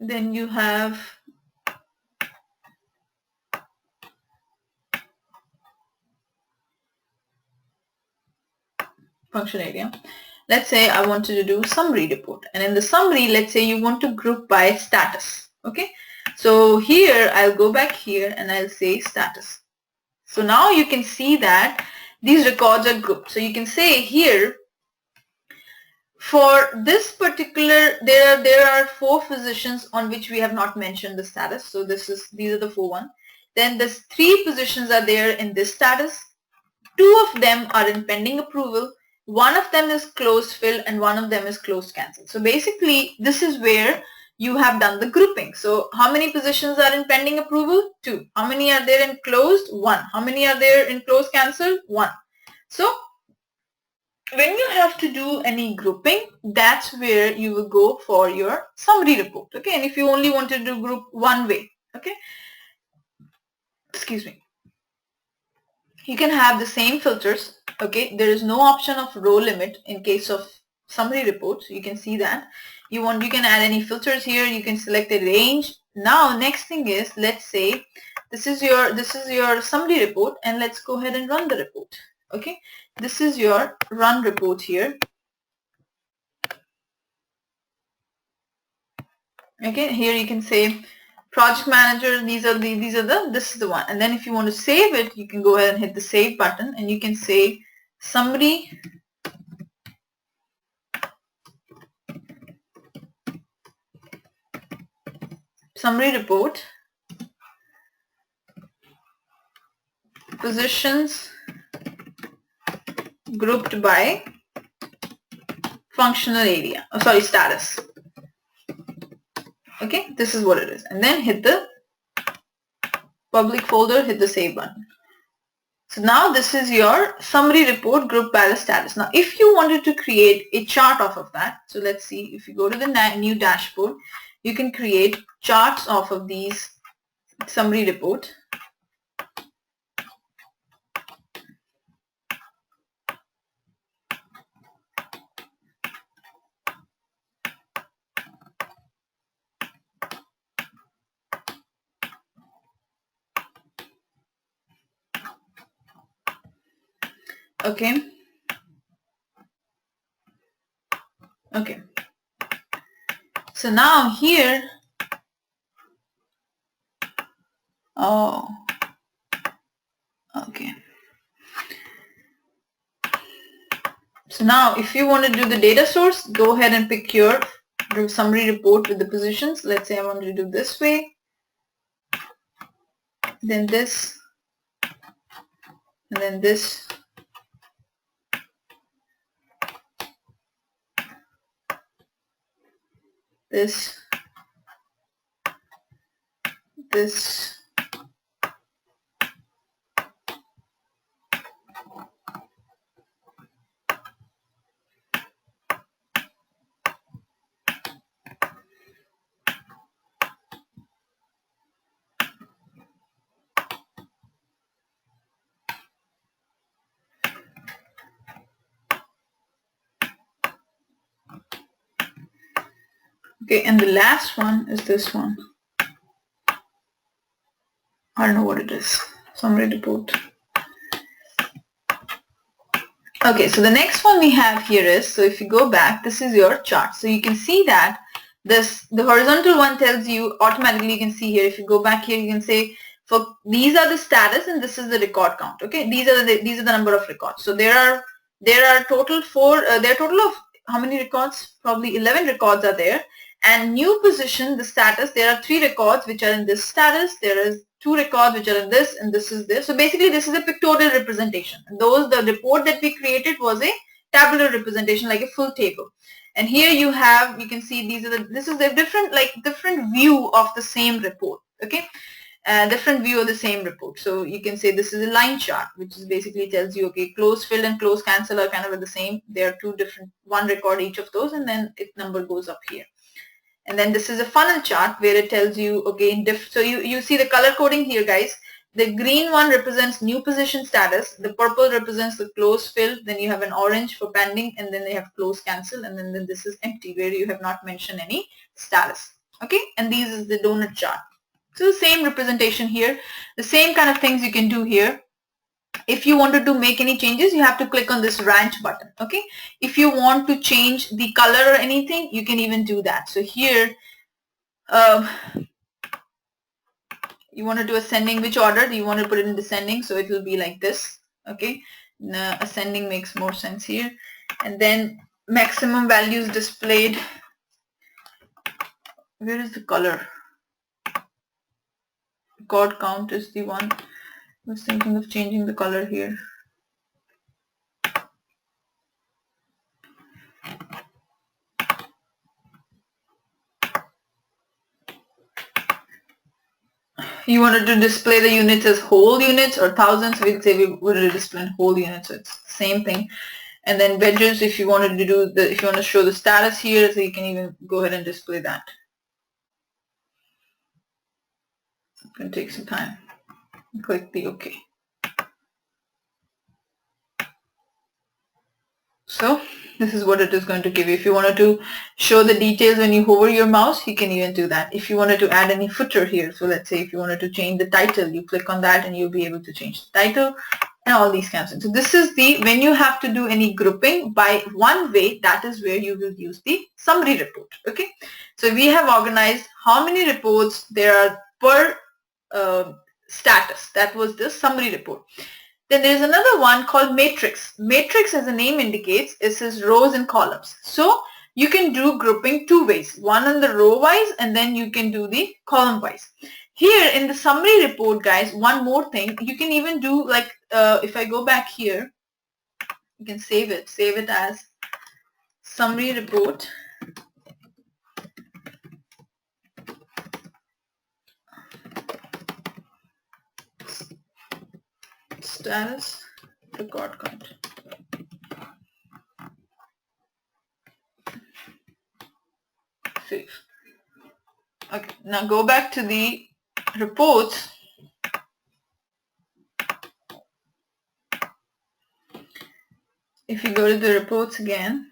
then you have function area. Let's say I wanted to do summary report, and in the summary, let's say you want to group by status. Okay, so here I'll go back here and I'll say status. So now you can see that these records are grouped. So you can say here for this particular, there are 4 positions on which we have not mentioned the status. So these are the 4 ones. Then there's 3 positions are there in this status. 2 of them are in pending approval. 1 of them is closed fill and 1 of them is closed cancel. So basically this is where you have done the grouping. So how many positions are in pending approval? 2. How many are there in closed? 1. How many are there in closed cancel? 1. So when you have to do any grouping, that's where you will go for your summary report. Okay, and if you only want to do group one way, okay, excuse me, you can have the same filters. Okay, there is no option of row limit in case of summary reports. You can see that you can add any filters here. You can select a range. Now next thing is, let's say this is your summary report, and let's go ahead and run the report. Okay, this is your run report here. Okay, here you can say project manager, this is the one. And then if you want to save it, you can go ahead and hit the save button, and you can say summary report, positions grouped by functional area, status. Okay, this is what it is. And then hit the public folder, hit the save button. So now this is your summary report grouped by the status. Now if you wanted to create a chart off of that, so let's see, if you go to the new dashboard, you can create charts off of these summary report. Okay. Okay. So now here, oh, okay. So now if you want to do the data source, go ahead and pick your summary report with the positions. Let's say I want to do this way, then this, and then this. This. Okay, and the last one is this one. I don't know what it is. Summary report. Okay, so the next one we have here is, so if you go back, this is your chart. So you can see that the horizontal one tells you automatically, you can see here, if you go back here, you can say, for these are the status and this is the record count. Okay, these are the number of records. So there are total of how many records? Probably 11 records are there. And new position, the status, there are 3 records which are in this status. There is 2 records which are in this, and this is this. So basically this is a pictorial representation. The report that we created was a tabular representation, like a full table. And here you can see this is the different view of the same report. Okay, different view of the same report. So you can say this is a line chart, which is basically tells you, okay, close fill and close cancel are kind of the same. There are 2 different, 1 record each of those, and then its number goes up here. And then this is a funnel chart where it tells you, okay, so you see the color coding here, guys. The green one represents new position status. The purple represents the close fill. Then you have an orange for pending, and then they have close cancel, and then this is empty where you have not mentioned any status. Okay, and these is the donut chart. So the same representation here. The same kind of things you can do here. If you wanted to make any changes, you have to click on this ranch button. Okay, if you want to change the color or anything, you can even do that. So here you want to do ascending, which order do you want to put it in descending? So it will be like this. Okay, now, ascending makes more sense here. And then maximum values displayed. Where is the color? Record count is the one. I was thinking of changing the color here. You wanted to display the units as whole units or thousands. We'd say we would display whole units, so it's the same thing. And then wedges, if you wanted to do the, if you want to show the status here, so you can even go ahead and display that. It's going to take some time. Click the OK. So this is what it is going to give you. If you wanted to show the details when you hover your mouse, you can even do that. If you wanted to add any footer here, so let's say if you wanted to change the title, you click on that and you'll be able to change the title and all these kinds of things. So this is the, when you have to do any grouping by one way, that is where you will use the summary report. Okay. So we have organized how many reports there are per status. That was the summary report. Then there's another one called matrix. Matrix, as the name indicates, it says rows and columns. So you can do grouping two ways, one on the row wise and then you can do the column wise. Here in the summary report, guys, one more thing, you can even do like, if I go back here, you can save it as summary report. Status record count. Save. Okay, now go back to the reports. If you go to the reports again,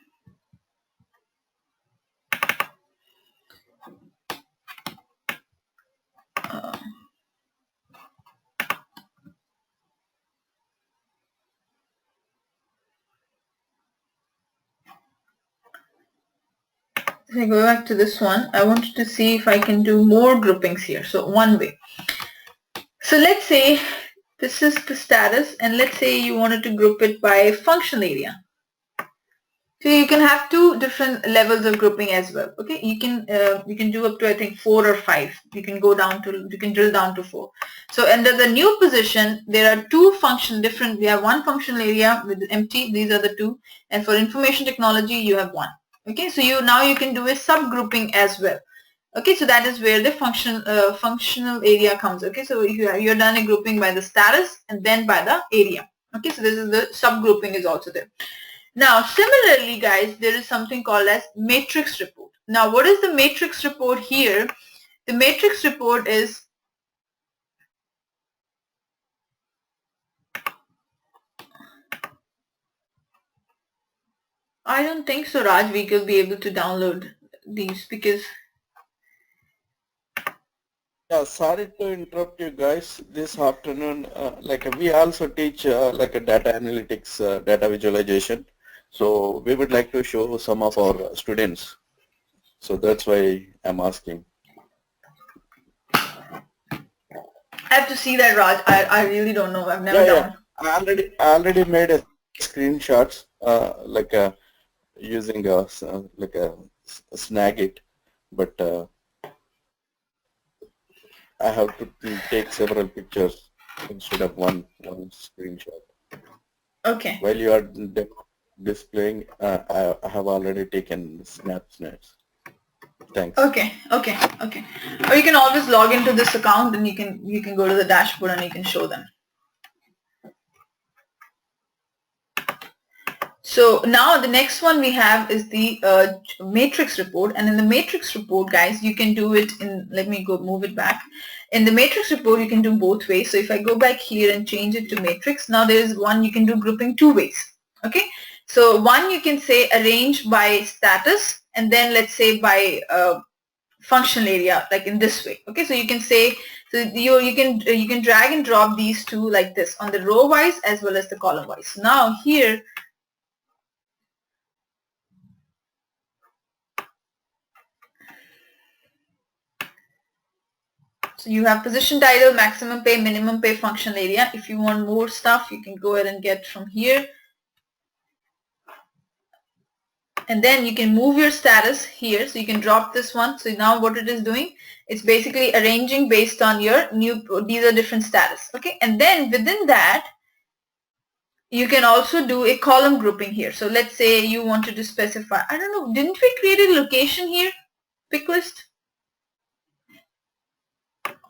if I go back to this one, I wanted to see if I can do more groupings here. So one way. So let's say this is the status and let's say you wanted to group it by functional area. So you can have two different levels of grouping as well. Okay, you can do up to, I think, 4 or 5. You can go down to, you can drill down to 4. So under the new position, there are two function different. We have one functional area with empty. These are the two. And for information technology, you have one. Okay, so now you can do a subgrouping as well. Okay, so that is where the functional area comes. Okay, so you're done a grouping by the status and then by the area. Okay, so this is the subgrouping is also there. Now, similarly, guys, there is something called as matrix report. Now, what is the matrix report here? The matrix report is I don't think so, Raj, we will be able to download these because Yeah, sorry to interrupt you guys this afternoon. Like we also teach like a data analytics, data visualization. So we would like to show some of our students. So that's why I'm asking. I have to see that, Raj. I really don't know. I've never done. I already made a screenshots like using a Snagit, but I have to take several pictures instead of one screenshot. Okay. While you are displaying, I have already taken snaps. Thanks. Okay. Or you can always log into this account and you can go to the dashboard and you can show them. So now the next one we have is the matrix report, and in the matrix report, guys, you can do it in, let me go move it back. In the matrix report, you can do both ways. So if I go back here and change it to matrix, now there is one you can do grouping two ways. Okay, so one you can say arrange by status, and then let's say by functional area, like in this way. Okay, so you can say, so you can drag and drop these two like this on the row wise as well as the column wise. Now here, so you have position title, maximum pay, minimum pay, functional area. If you want more stuff, you can go ahead and get from here. And then you can move your status here. So you can drop this one. So now what it is doing, it's basically arranging based on your new, these are different status. Okay. And then within that, you can also do a column grouping here. So let's say you wanted to specify, I don't know, didn't we create a location here? Pick list?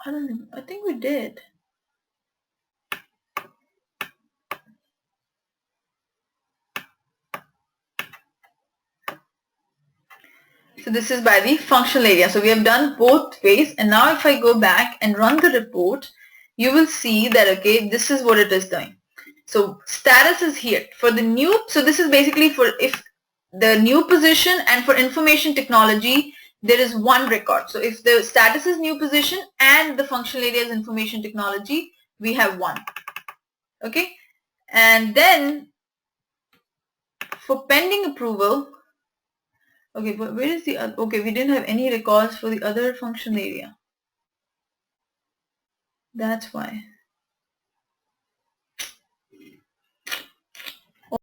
I don't know. I think we did. So this is by the functional area. So we have done both ways, and now if I go back and run the report, you will see that, okay, this is what it is doing. So status is here for the new. So this is basically for if the new position, and for information technology there is one record. So if the status is new position and the functional area is information technology, we have one. Okay, and then for pending approval, okay, but where is the other? Okay, we didn't have any records for the other functional area. That's why.